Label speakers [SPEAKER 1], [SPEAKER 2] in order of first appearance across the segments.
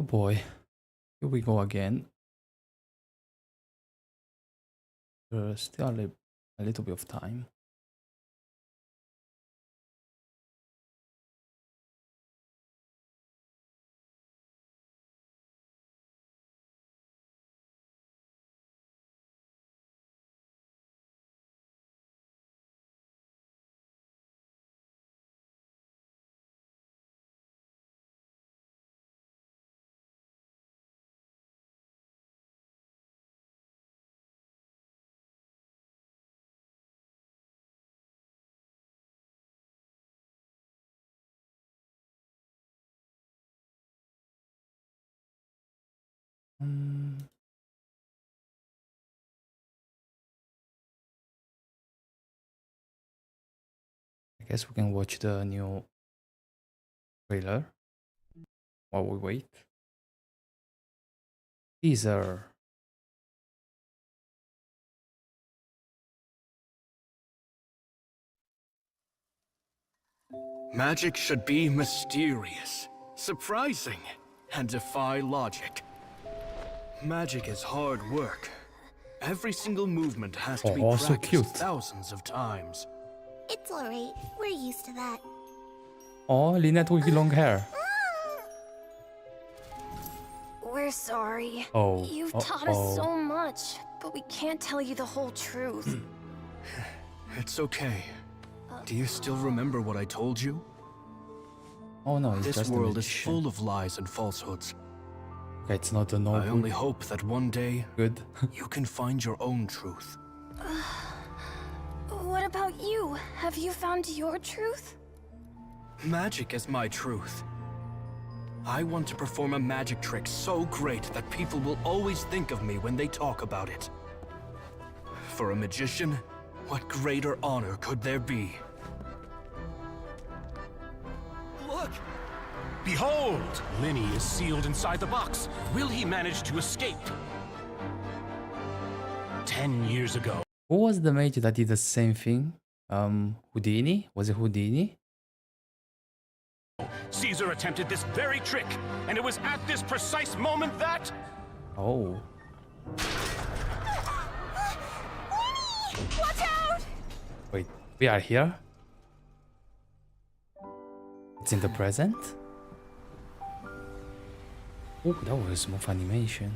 [SPEAKER 1] boy. Here we go again. Still a little bit of time. I guess we can watch the new trailer while we wait. Teaser.
[SPEAKER 2] Magic should be mysterious, surprising, and defy logic. Magic is hard work. Every single movement has to be
[SPEAKER 1] Oh, so
[SPEAKER 2] practiced
[SPEAKER 1] cute.
[SPEAKER 2] thousands of times.
[SPEAKER 3] It's alright. We're used to that.
[SPEAKER 1] Oh, Lynette with long hair.
[SPEAKER 4] We're sorry.
[SPEAKER 1] Oh.
[SPEAKER 4] You've taught us so much, but we can't tell you the whole truth.
[SPEAKER 2] It's okay. Do you still remember what I told you?
[SPEAKER 1] Oh no, it's
[SPEAKER 2] This
[SPEAKER 1] just a
[SPEAKER 2] world is
[SPEAKER 1] magician.
[SPEAKER 2] full of lies and falsehoods.
[SPEAKER 1] Okay, it's not a
[SPEAKER 2] I
[SPEAKER 1] novel.
[SPEAKER 2] only hope that one day
[SPEAKER 1] Good.
[SPEAKER 2] you can find your own truth.
[SPEAKER 4] What about you? Have you found your truth?
[SPEAKER 2] Magic is my truth. I want to perform a magic trick so great that people will always think of me when they talk about it. For a magician, what greater honor could there be?
[SPEAKER 5] Look! Behold! Linny is sealed inside the box. Will he manage to escape? 10 years ago.
[SPEAKER 1] Who was the mage that did the same thing? Houdini? Was it Houdini?
[SPEAKER 5] Caesar attempted this very trick, and it was at this precise moment that...
[SPEAKER 1] Oh.
[SPEAKER 4] Watch out!
[SPEAKER 1] Wait, we are here? It's in the present? Oh, that was smooth animation.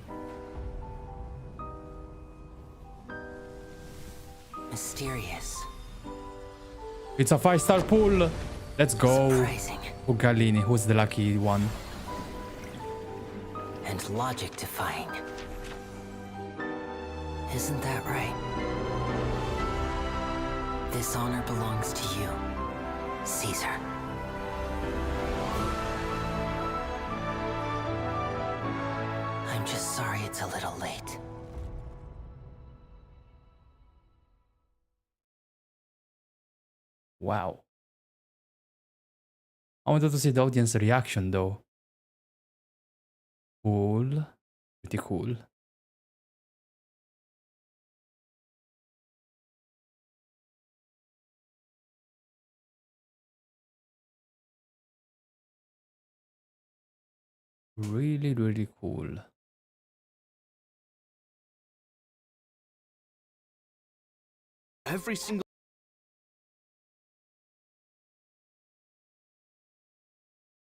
[SPEAKER 6] Mysterious.
[SPEAKER 1] It's a 5-star pool! Let's go!
[SPEAKER 6] Surprising.
[SPEAKER 1] Ugalini, who's the lucky one?
[SPEAKER 6] And logic defying. Isn't that right? This honor belongs to you, Caesar. I'm just sorry it's a little late.
[SPEAKER 1] Wow. I wanted to see the audience reaction though. Cool. Pretty cool. Really, really cool.
[SPEAKER 2] Every single...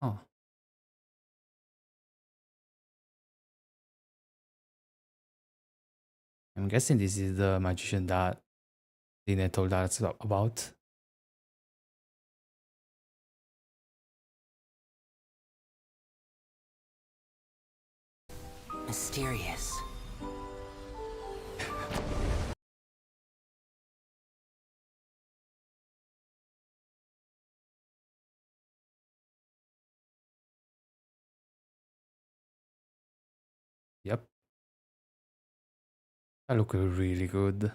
[SPEAKER 1] Oh. I'm guessing this is the magician that Dina told us about.
[SPEAKER 6] Mysterious.
[SPEAKER 1] Yep. That look really good.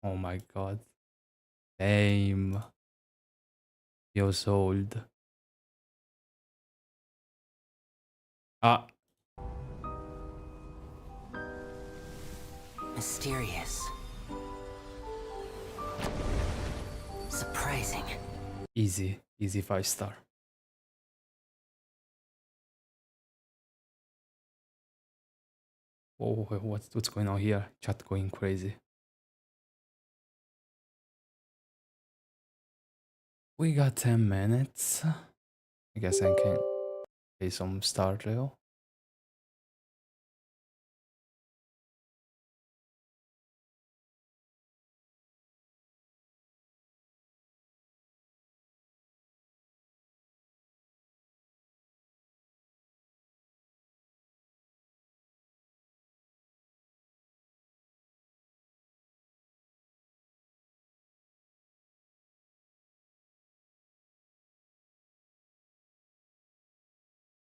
[SPEAKER 1] Oh my god. Damn. Feels old. Ah,
[SPEAKER 6] Mysterious. Surprising.
[SPEAKER 1] easy. Easy 5-star. Oh, what's going on here? Chat going crazy. We got 10 minutes. I guess I can play some Stardew.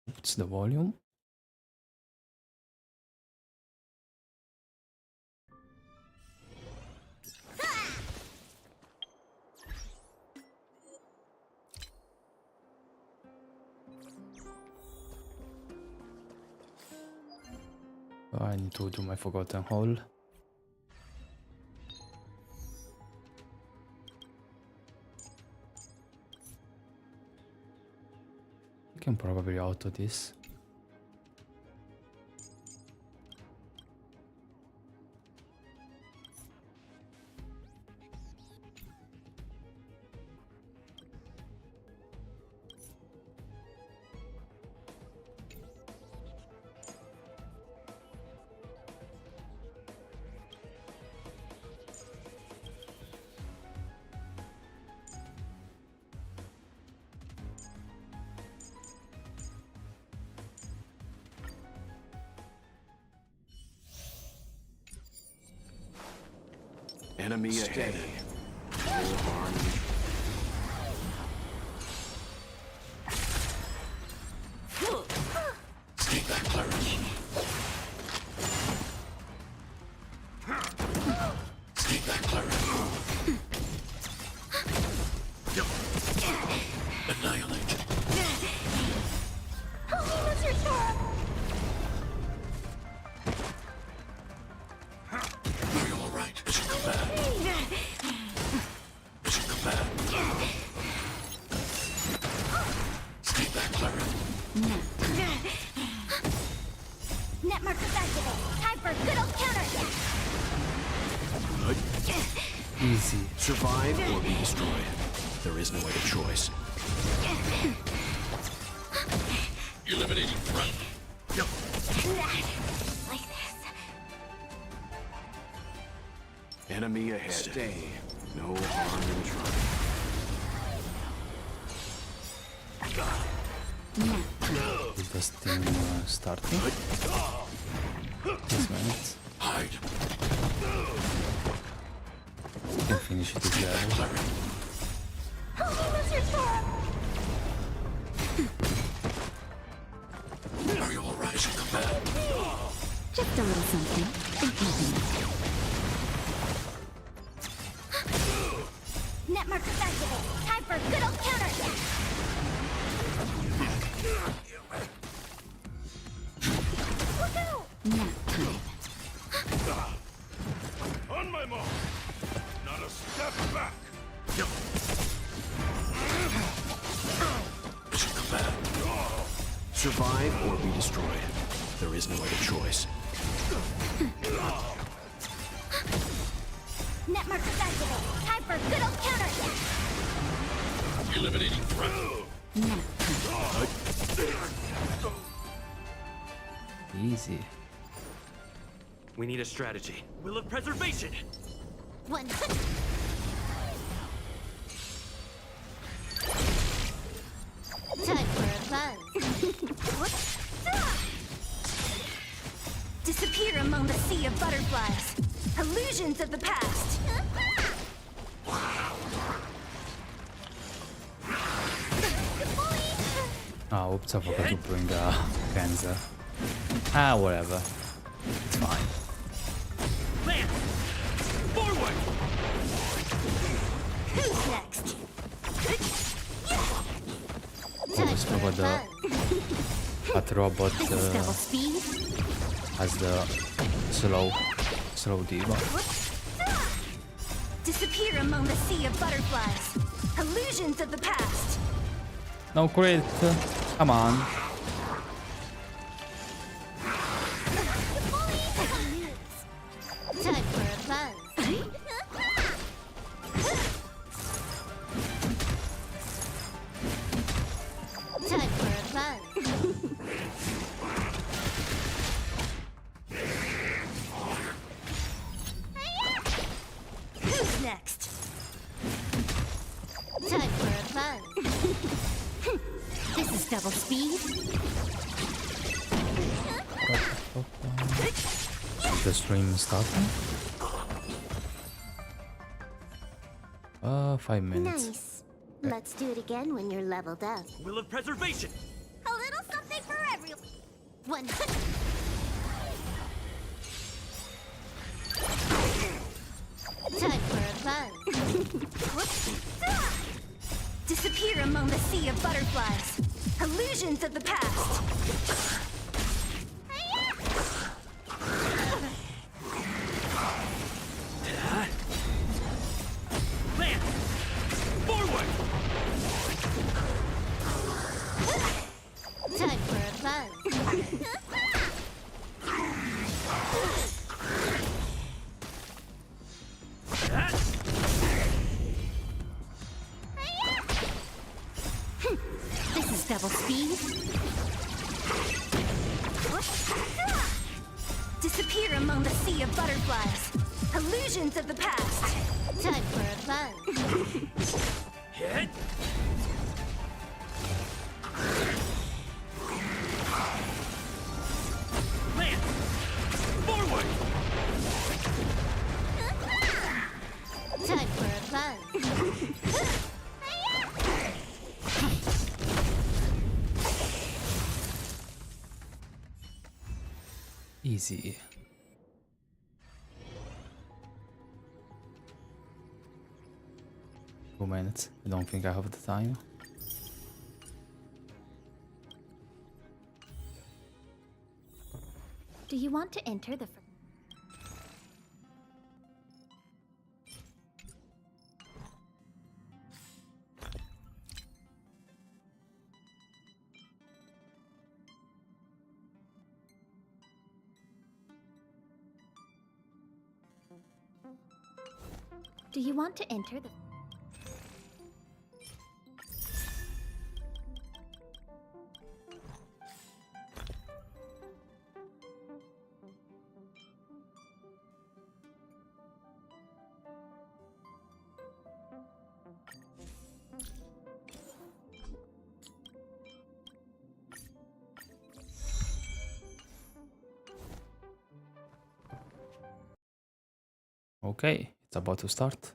[SPEAKER 1] What's the volume? Oh, I need to do my forgotten hole. I can probably auto this.
[SPEAKER 2] Enemy ahead. No harm.
[SPEAKER 5] Stay back, Clarence. Stay back, Clarence. Annihilate. Are you all right? Mission command. Mission command. Stay back, Clarence.
[SPEAKER 3] Net markers activate. Time for a good old counterattack.
[SPEAKER 1] Easy.
[SPEAKER 2] Survive or be destroyed. There is no other choice.
[SPEAKER 5] Eliminating front.
[SPEAKER 3] Like this.
[SPEAKER 2] Enemy ahead. Stay. No harm in trying.
[SPEAKER 1] Is the steam starting? Yes, minutes.
[SPEAKER 5] Hide.
[SPEAKER 1] We can finish this level.
[SPEAKER 5] Are you all right? Mission command.
[SPEAKER 3] Just a little something. Net markers activate. Time for a good old counterattack. Woohoo! Nap time.
[SPEAKER 5] On my mark. Not a step back. Mission command.
[SPEAKER 2] Survive or be destroyed. There is no other choice.
[SPEAKER 3] Net markers activate. Time for a good old counterattack.
[SPEAKER 5] Eliminating front.
[SPEAKER 3] Nap
[SPEAKER 1] Easy.
[SPEAKER 7] We need a strategy. Will of preservation!
[SPEAKER 3] one. Time for a buzz.
[SPEAKER 4] Disappear among the sea of butterflies. Illusions of the past.
[SPEAKER 1] Ah, oops, I forgot to bring the Ganza. Ah, whatever. It's fine.
[SPEAKER 7] Lance! Forward!
[SPEAKER 1] the but robot
[SPEAKER 3] This is double speed.
[SPEAKER 1] has the slow debuff.
[SPEAKER 3] Disappear among the sea of butterflies. Illusions of the past.
[SPEAKER 1] No crit. Come on.
[SPEAKER 3] Time for a buzz. Time for a buzz. Who's next? Time for a buzz. This is double speed.
[SPEAKER 1] The stream starting. 5 minutes.
[SPEAKER 3] Nice. Let's do it again when you're leveled up.
[SPEAKER 7] Will of preservation!
[SPEAKER 3] A little something for everyone. 100. Time for a buzz. Disappear among the sea of butterflies. Illusions of the past.
[SPEAKER 7] Land! Forward!
[SPEAKER 3] Time for a buzz. This is double speed. Disappear among the sea of butterflies. Illusions of the past. Time for a buzz.
[SPEAKER 7] Hit! Land! Forward!
[SPEAKER 3] Time for a buzz.
[SPEAKER 1] Easy. Two minutes. I don't think I have the time.
[SPEAKER 3] Do you want to enter the... Do you want to enter the...
[SPEAKER 1] Okay, it's about to start.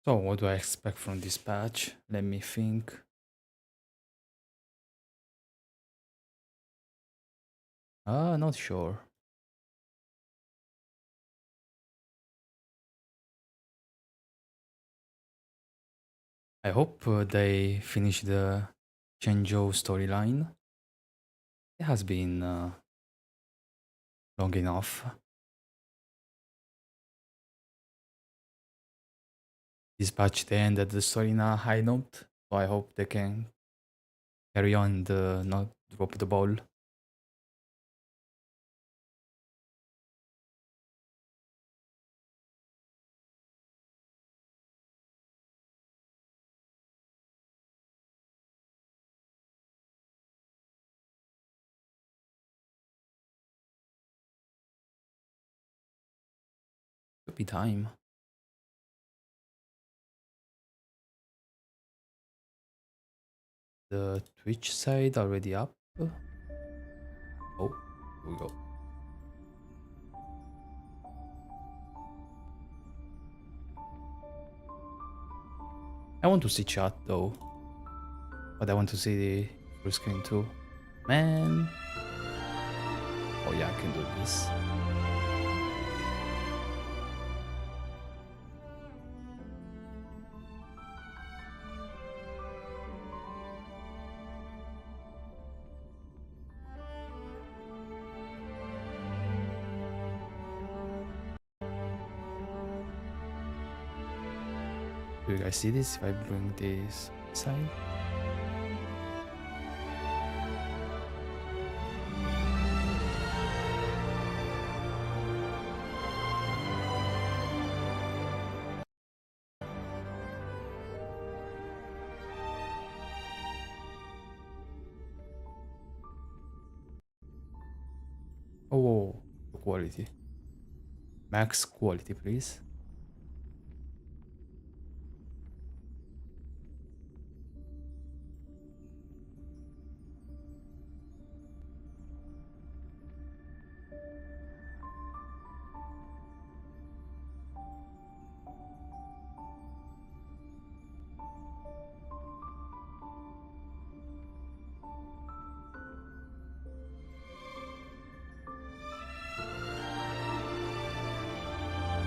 [SPEAKER 1] So what do I expect from this patch? Let me think. Not sure. I hope they finish the Chenzhou storyline. It has been long enough. This patch they ended the story on a high note, so I hope they can carry on and not drop the ball. Could be time. The Twitch side already up. Oh, here we go. I want to see chat though, but I want to see the full screen too. Man. Oh yeah, I can do this. Do you guys see this if I bring this side? Oh, quality. Max quality, please.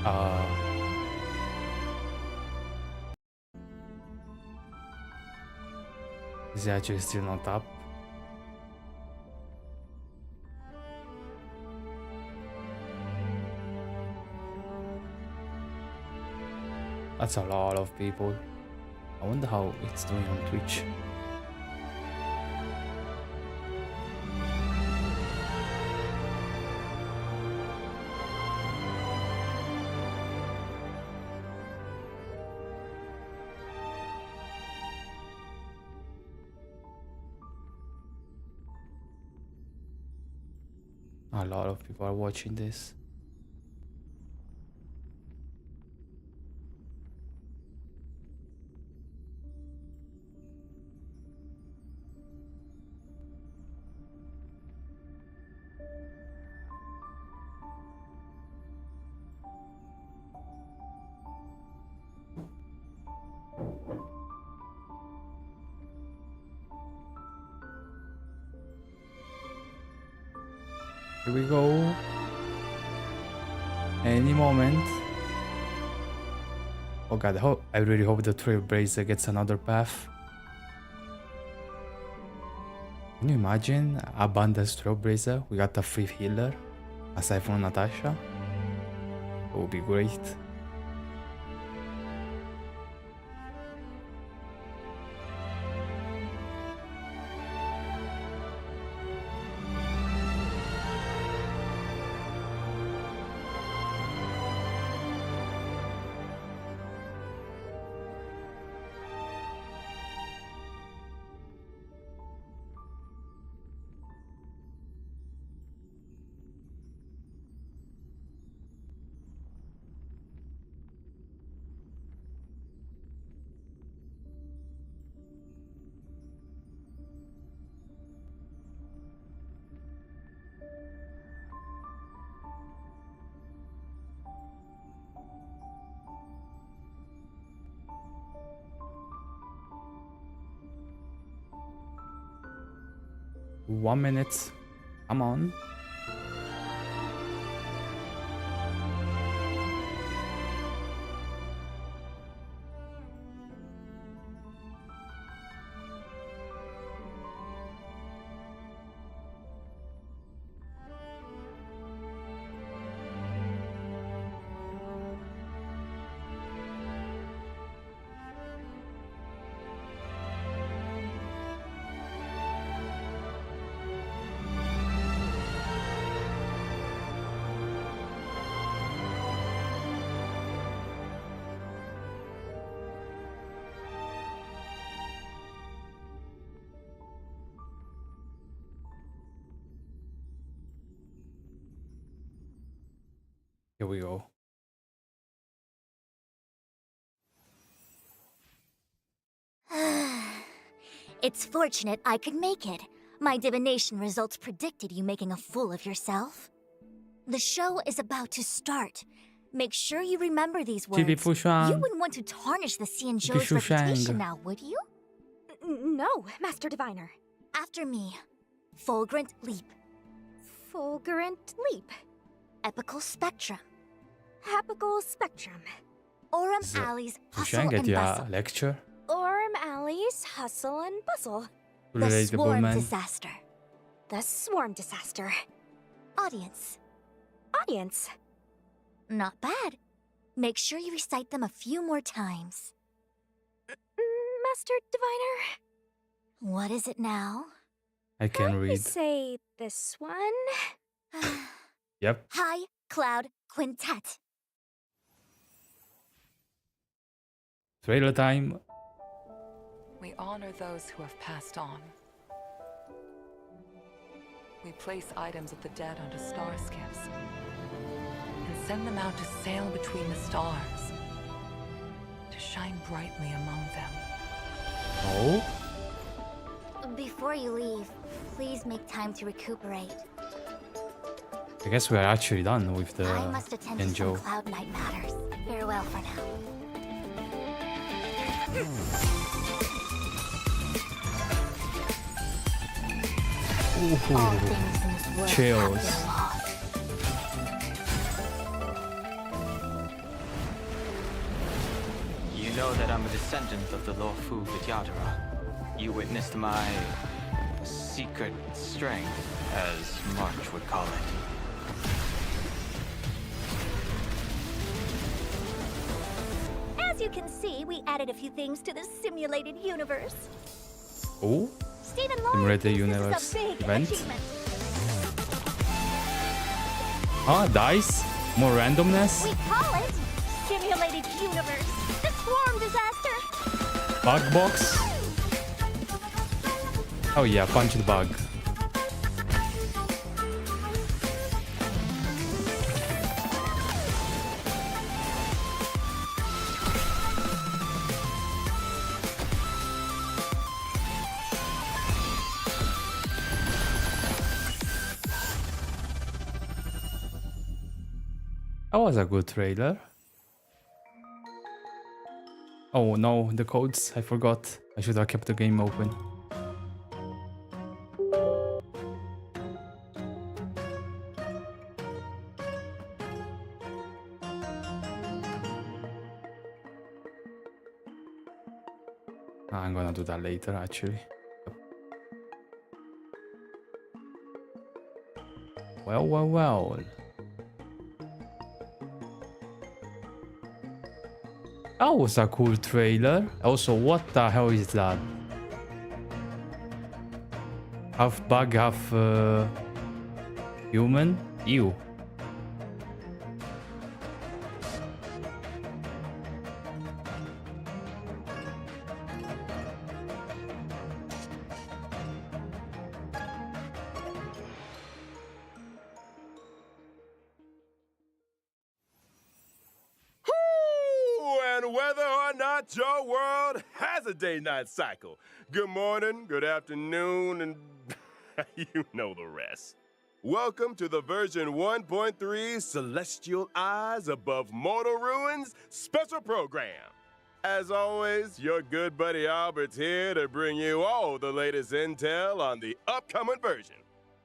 [SPEAKER 1] Uh, is it actually still not up? That's a lot of people. I wonder how it's doing on Twitch. A lot of people are watching this. Here we go. Any moment. Oh god, I really hope the Trailblazer gets another path. Can you imagine Abundance Trailblazer? We got a free healer aside from Natasha. It would be great. One minute. Come on. Here we go.
[SPEAKER 3] It's fortunate I could make it. My divination results predicted you making a fool of yourself. The show is about to start. Make sure you remember these words. You wouldn't want to tarnish the Xianzhou's reputation now, would you?
[SPEAKER 4] No, Master Diviner.
[SPEAKER 3] After me. Fulgurant Leap.
[SPEAKER 4] Fulgurant Leap.
[SPEAKER 3] Epical Spectrum.
[SPEAKER 4] Apical Spectrum.
[SPEAKER 3] Aurum Alley's Hustle and Bustle.
[SPEAKER 1] Lecture.
[SPEAKER 4] Aurum Alley's Hustle and Bustle.
[SPEAKER 3] The Swarm Disaster.
[SPEAKER 4] The Swarm Disaster.
[SPEAKER 3] Audience.
[SPEAKER 4] Audience.
[SPEAKER 3] Not bad. Make sure you recite them a few more times.
[SPEAKER 4] Master Diviner?
[SPEAKER 3] What is it now?
[SPEAKER 1] I can read.
[SPEAKER 4] Say this one.
[SPEAKER 1] Yep.
[SPEAKER 3] High Cloud Quintet.
[SPEAKER 1] Trailer time.
[SPEAKER 8] We honor those who have passed on. We place items of the dead onto star skiffs and send them out to sail between the stars, to shine brightly among them.
[SPEAKER 1] Oh?
[SPEAKER 3] Before you leave, please make time to recuperate.
[SPEAKER 1] I guess we are actually done with the
[SPEAKER 3] I must attend to some
[SPEAKER 1] Genjo.
[SPEAKER 3] Cloud Knight matters. Farewell for now. All things in this world
[SPEAKER 1] Chills.
[SPEAKER 3] have their laws.
[SPEAKER 9] You know that I'm a descendant of the Lawfu Vidyadhara. You witnessed my secret strength, as March would call it.
[SPEAKER 3] As you can see, we added a few things to the simulated universe.
[SPEAKER 1] Oh?
[SPEAKER 3] Stephen Lawrence
[SPEAKER 1] Simulated
[SPEAKER 3] thinks
[SPEAKER 1] universe
[SPEAKER 3] this is a big
[SPEAKER 1] event.
[SPEAKER 3] achievement.
[SPEAKER 1] Ah, dice? More randomness?
[SPEAKER 3] We call it Simulated Universe. The Swarm Disaster.
[SPEAKER 1] Bug box? Oh yeah, punch the bug. That was a good trailer. Oh no, the codes, I forgot. I should have kept the game open. I'm gonna do that later, actually. Well, well, well. That was a cool trailer. Also, what the hell is that? Half bug, half human? Ew.
[SPEAKER 10] And whether or not your world has a day-night cycle. Good morning, good afternoon, and you know the rest. Welcome to the version 1.3 Celestial Eyes Above Mortal Ruins special program. As always, your good buddy Albert's here to bring you all the latest intel on the upcoming version.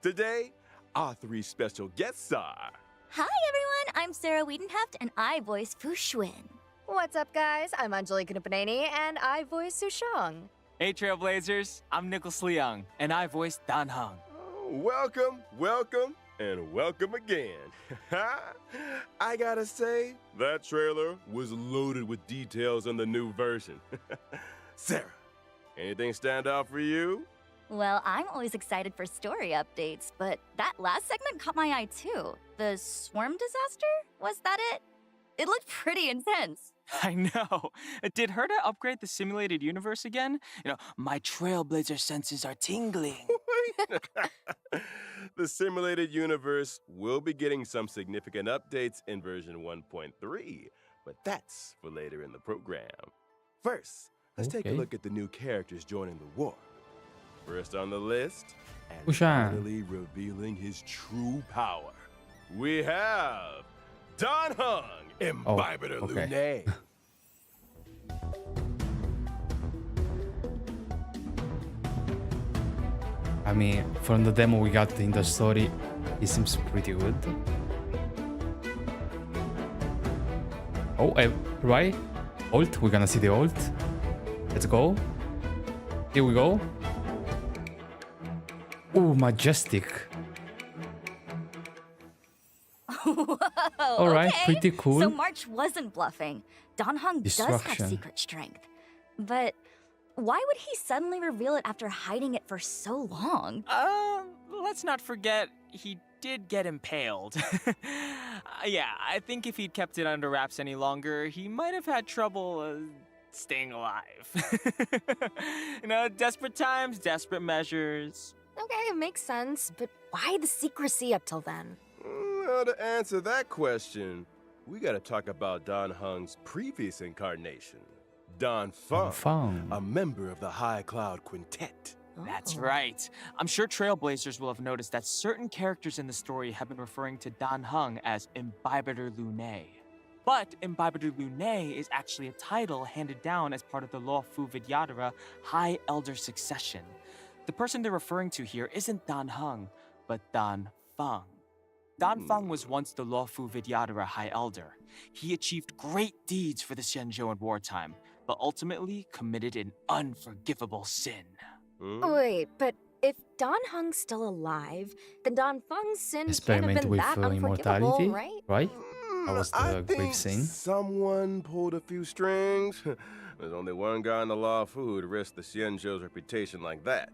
[SPEAKER 10] Today, our three special guests are...
[SPEAKER 3] Hi everyone, I'm Sarah Wiedenheft and I voice Fu Xuan.
[SPEAKER 11] What's up, guys? I'm Angelika Nupaneni, and I voice Su Shang.
[SPEAKER 9] Hey, Trailblazers, I'm Nicholas Leung, and I voice Dan Heng.
[SPEAKER 10] Welcome, welcome, and welcome again. I gotta say, that trailer was loaded with details on the new version. Sarah, anything stand out for you?
[SPEAKER 3] Well, I'm always excited for story updates, but that last segment caught my eye too. The Swarm Disaster? Was that it? It looked pretty intense.
[SPEAKER 9] I know. Did Herta upgrade the simulated universe again? You know, my Trailblazer senses are tingling.
[SPEAKER 10] The simulated universe will be getting some significant updates in version 1.3, but that's for later in the program. First, let's take a look at the new characters joining the war. First on the list, and finally revealing his true power, we have Dan Heng, Imbibitor Lunae.
[SPEAKER 1] I mean, from the demo we got in the story, he seems pretty good. Oh, right? Ult, we're gonna see the ult. Let's go. Here we go. Ooh, majestic.
[SPEAKER 3] Whoa,
[SPEAKER 1] Alright,
[SPEAKER 3] okay.
[SPEAKER 1] pretty cool.
[SPEAKER 3] So March wasn't bluffing. Dan Heng does have secret strength. But why would he suddenly reveal it after hiding it for so long?
[SPEAKER 9] Let's not forget, he did get impaled. Yeah, I think if he'd kept it under wraps any longer, he might have had trouble staying alive. You know, desperate times, desperate measures.
[SPEAKER 11] Okay, it makes sense, but why the secrecy up till then?
[SPEAKER 10] Well, to answer that question, we gotta talk about Dan Heng's previous incarnation, Dan Feng, a member of the High Cloud Quintet.
[SPEAKER 9] That's right. I'm sure Trailblazers will have noticed that certain characters in the story have been referring to Dan Heng as Imbibitor Lunae. But Imbibitor Lunae is actually a title handed down as part of the Law Fu Vidyadhara High Elder succession. The person they're referring to here isn't Dan Heng, but Dan Feng. Dan Feng was once the Law Fu Vidyadhara High Elder. He achieved great deeds for the Xianzhou in wartime, but ultimately committed an unforgivable sin.
[SPEAKER 11] Wait, but if Dan Heng's still alive, then Dan Feng's sin can't have been that unforgivable, right?
[SPEAKER 1] Right? That was the grave scene.
[SPEAKER 10] Someone pulled a few strings. There's only one guy in the Law Fu who'd risk the Xianzhou's reputation like that.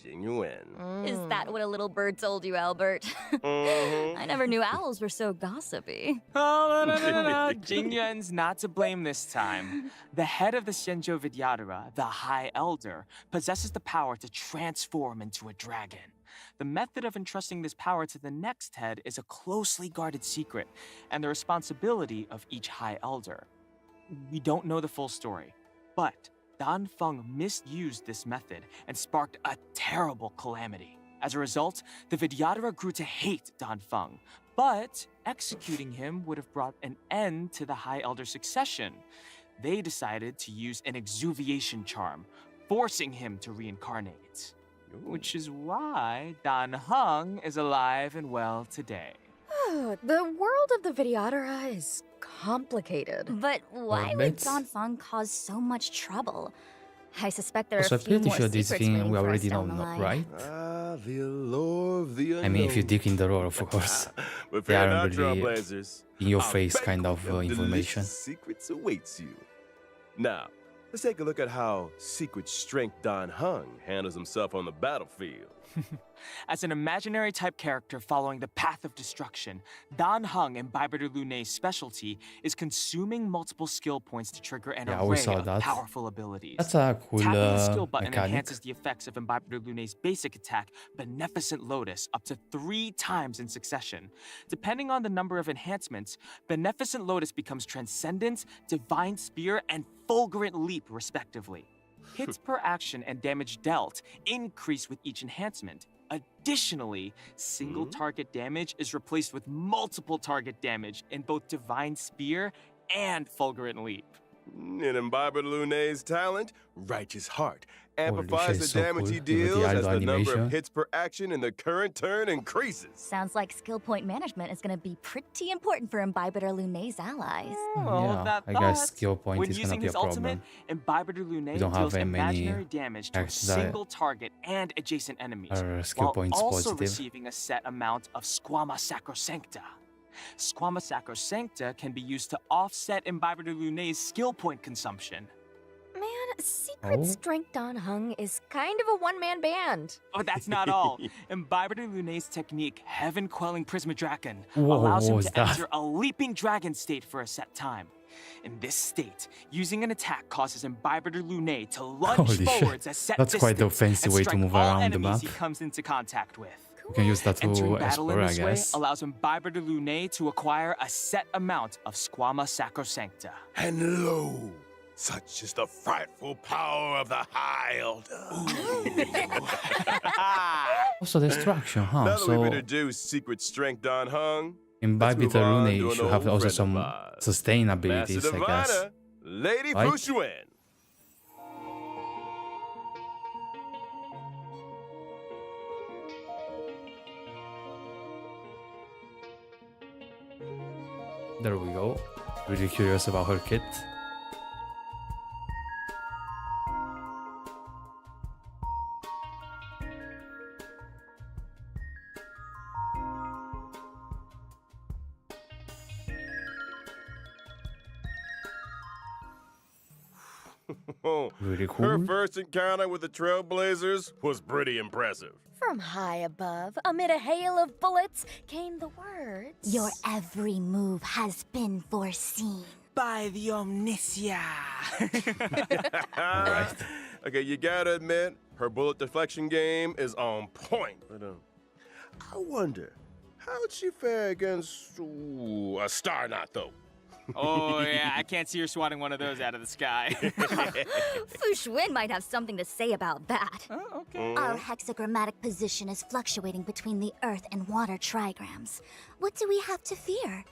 [SPEAKER 10] Jing Yuan.
[SPEAKER 3] Is that what a little bird told you, Albert? I never knew owls were so gossipy.
[SPEAKER 9] Oh, no. Jing Yuan's not to blame this time. The head of the Xianzhou Vidyadhara, the High Elder, possesses the power to transform into a dragon. The method of entrusting this power to the next head is a closely guarded secret, and the responsibility of each High Elder. We don't know the full story, but Dan Feng misused this method and sparked a terrible calamity. As a result, the Vidyadhara grew to hate Dan Feng, but executing him would have brought an end to the High Elder succession. They decided to use an exuviation charm, forcing him to reincarnate. Which is why Dan Heng is alive and well today.
[SPEAKER 11] The world of the Vidyadhara is complicated.
[SPEAKER 3] But why would Dan Feng cause so much trouble? I suspect there are a few
[SPEAKER 1] pretty
[SPEAKER 3] more
[SPEAKER 1] sure this
[SPEAKER 3] secrets
[SPEAKER 1] thing
[SPEAKER 3] waiting
[SPEAKER 1] we
[SPEAKER 3] for us
[SPEAKER 1] already know,
[SPEAKER 3] down the line.
[SPEAKER 1] right?
[SPEAKER 10] The allure of the unknown.
[SPEAKER 1] I mean, if you dig in the lore, of course.
[SPEAKER 10] But
[SPEAKER 1] They
[SPEAKER 10] fear
[SPEAKER 1] aren't
[SPEAKER 10] not,
[SPEAKER 1] really
[SPEAKER 10] Trailblazers.
[SPEAKER 1] in your
[SPEAKER 10] A
[SPEAKER 1] face kind of
[SPEAKER 10] banquet
[SPEAKER 1] information.
[SPEAKER 10] delicious secrets awaits you. Now, let's take a look at how secret strength Dan Heng handles himself on the battlefield.
[SPEAKER 9] As an imaginary type character following the path of destruction, Dan Heng, Imbibitor Lunae's specialty, is consuming multiple skill points to trigger an array of powerful abilities.
[SPEAKER 1] That's a cool
[SPEAKER 9] Tapping the skill button
[SPEAKER 1] mechanic.
[SPEAKER 9] enhances the effects of Imbibitor Lunae's basic attack, Beneficent Lotus, up to 3 times in succession. Depending on the number of enhancements, Beneficent Lotus becomes Transcendence, Divine Spear, and Fulgurant Leap, respectively. Hits per action and damage dealt increase with each enhancement. Additionally, single target damage is replaced with multiple target damage in both Divine Spear and Fulgurant Leap.
[SPEAKER 10] And Imbibitor Lunae's talent, Righteous Heart, amplifies the
[SPEAKER 1] so
[SPEAKER 10] damage
[SPEAKER 1] cool.
[SPEAKER 10] he
[SPEAKER 1] With the
[SPEAKER 10] deals as
[SPEAKER 1] idle
[SPEAKER 10] the number
[SPEAKER 1] animation.
[SPEAKER 10] of hits per action in the current turn increases.
[SPEAKER 3] Sounds like skill point management is going to be pretty important for Imbibitor Lunae's allies.
[SPEAKER 1] Yeah, I guess skill point
[SPEAKER 9] When
[SPEAKER 1] is gonna
[SPEAKER 9] using
[SPEAKER 1] be a
[SPEAKER 9] his ultimate,
[SPEAKER 1] problem.
[SPEAKER 9] Imbibitor Lunae
[SPEAKER 1] don't have
[SPEAKER 9] deals
[SPEAKER 1] that many
[SPEAKER 9] imaginary damage to a
[SPEAKER 1] characters that
[SPEAKER 9] single target and adjacent enemies,
[SPEAKER 1] skill
[SPEAKER 9] while
[SPEAKER 1] points
[SPEAKER 9] also
[SPEAKER 1] positive.
[SPEAKER 9] receiving a set amount of Squama Sacrosancta. Squama Sacrosancta can be used to offset Imbibitor Lunae's skill point consumption.
[SPEAKER 11] Man, Secret Strength Dan Heng is kind of a one-man band.
[SPEAKER 9] But that's not all. Imbibitor Lunae's technique, Heaven Quelling Prismadragon,
[SPEAKER 1] Whoa,
[SPEAKER 9] allows him
[SPEAKER 1] what was
[SPEAKER 9] to
[SPEAKER 1] that?
[SPEAKER 9] enter a leaping dragon state for a set time. In this state, using an attack causes Imbiber Lunae to lunge forwards a set
[SPEAKER 1] That's quite the fancy way to move around the map.
[SPEAKER 9] He comes into contact with.
[SPEAKER 1] You can use that to explore, I guess.
[SPEAKER 9] Allows Imbiber Lunae to acquire a set amount of Squama Sacrosancta.
[SPEAKER 10] And lo, such is the frightful power of the High Elder.
[SPEAKER 1] Also destruction, huh?
[SPEAKER 10] Now that
[SPEAKER 1] So
[SPEAKER 10] we've introduced secret strength, Don Hung.
[SPEAKER 1] Imbiber Lunae should have also some sustain abilities, I guess.
[SPEAKER 10] Lady
[SPEAKER 1] Right?
[SPEAKER 10] Fu Xuan.
[SPEAKER 1] There we go. Really curious about her kit. Really cool.
[SPEAKER 10] Her first encounter with the Trailblazers was pretty impressive.
[SPEAKER 11] From high above, amid a hail of bullets, came the words.
[SPEAKER 3] Your every move has been foreseen.
[SPEAKER 9] By the Omniscia.
[SPEAKER 1] Right.
[SPEAKER 10] Okay, you gotta admit, her bullet deflection game is on point. But I wonder, how'd she fare against a Star Knot, though?
[SPEAKER 9] Oh, yeah, I can't see her swatting one of those out of the sky.
[SPEAKER 3] Fu Xuan might have something to say about that.
[SPEAKER 9] Oh, okay.
[SPEAKER 3] Our hexagrammatic position is fluctuating between the earth and water trigrams. What do we have to fear?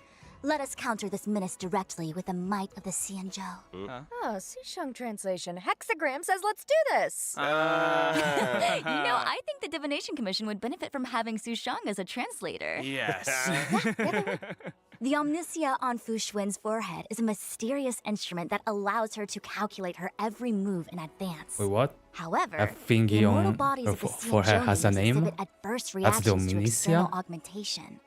[SPEAKER 3] Let us counter this menace directly with the might of the Xianzhou.
[SPEAKER 11] Oh, Susheng translation. Hexagram says let's do this.
[SPEAKER 3] I think the Divination Commission would benefit from having Susheng as a translator.
[SPEAKER 9] Yes.
[SPEAKER 3] The Omniscia on Fu Xuan's forehead is a mysterious instrument that allows her to calculate her every move in advance.
[SPEAKER 1] Wait, what?
[SPEAKER 3] However,
[SPEAKER 1] That thingy
[SPEAKER 3] the immortal
[SPEAKER 1] on
[SPEAKER 3] bodies
[SPEAKER 1] her
[SPEAKER 3] of the
[SPEAKER 1] forehead has a
[SPEAKER 3] Xianzhou
[SPEAKER 1] name?
[SPEAKER 3] exhibit adverse
[SPEAKER 1] That's the
[SPEAKER 3] reactions to external
[SPEAKER 1] Omniscia?
[SPEAKER 3] augmentation.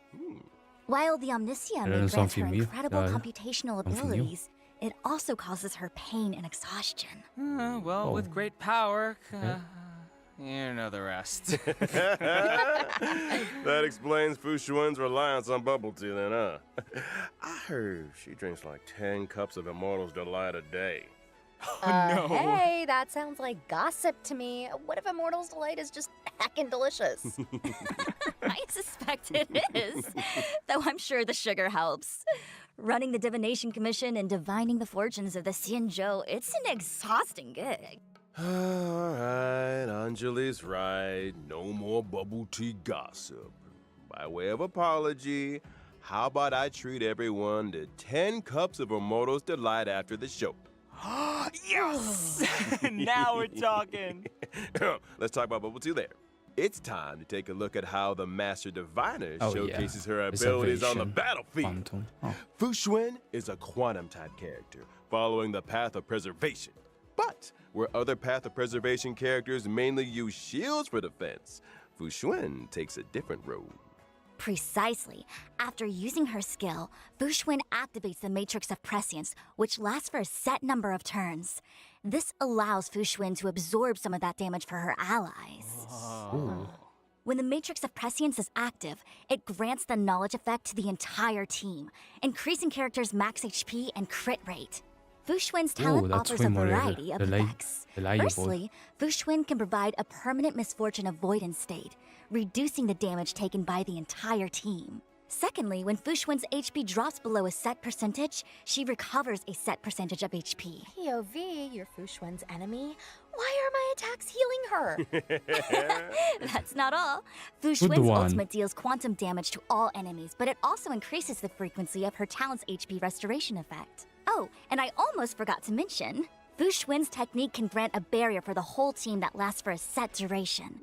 [SPEAKER 3] While the Omniscia may
[SPEAKER 1] Learn
[SPEAKER 3] grant her
[SPEAKER 1] something new.
[SPEAKER 3] incredible
[SPEAKER 1] Yeah.
[SPEAKER 3] computational
[SPEAKER 1] Something new.
[SPEAKER 3] abilities, it also causes her pain and exhaustion.
[SPEAKER 9] Well, with great power, you know the rest.
[SPEAKER 10] That explains Fu Xuan's reliance on bubble tea, then, huh? I heard she drinks like 10 cups of Immortal's Delight a day.
[SPEAKER 9] No.
[SPEAKER 11] Hey, that sounds like gossip to me. What if Immortal's Delight is just heckin' delicious?
[SPEAKER 3] I suspect it is, though I'm sure the sugar helps. Running the Divination Commission and divining the fortunes of the Xianzhou, it's an exhausting gig.
[SPEAKER 10] All right, Anjali's right. No more bubble tea gossip. By way of apology, how about I treat everyone to 10 cups of Immortal's Delight after the show?
[SPEAKER 9] Yes! Now we're talking.
[SPEAKER 10] Let's talk about bubble tea there. It's time to take a look at how the Master Diviner showcases her abilities on the battlefield.
[SPEAKER 1] Quantum. Oh.
[SPEAKER 10] Fu Xuan is a quantum-type character, following the path of preservation. But where other path of preservation characters mainly use shields for defense, Fu Xuan takes a different road.
[SPEAKER 3] Precisely. After using her skill, Fu Xuan activates the Matrix of Prescience, which lasts for a set number of turns. This allows Fu Xuan to absorb some of that damage for her allies. When the Matrix of Prescience is active, it grants the knowledge effect to the entire team, increasing characters' max HP and crit rate. Fu Xuan's talent offers a variety of effects. Firstly, Fu Xuan can provide a permanent misfortune avoidance state, reducing the damage taken by the entire team. Secondly, when Fu Xuan's HP drops below a set percentage, she recovers a set percentage of HP.
[SPEAKER 11] POV, you're Fu Xuan's enemy. Why are my attacks healing her?
[SPEAKER 3] That's not all. Fu Xuan's ultimate deals quantum damage to all enemies, but it also increases the frequency of her talent's HP restoration effect. Oh, and I almost forgot to mention, Fu Xuan's technique can grant a barrier for the whole team that lasts for a set duration.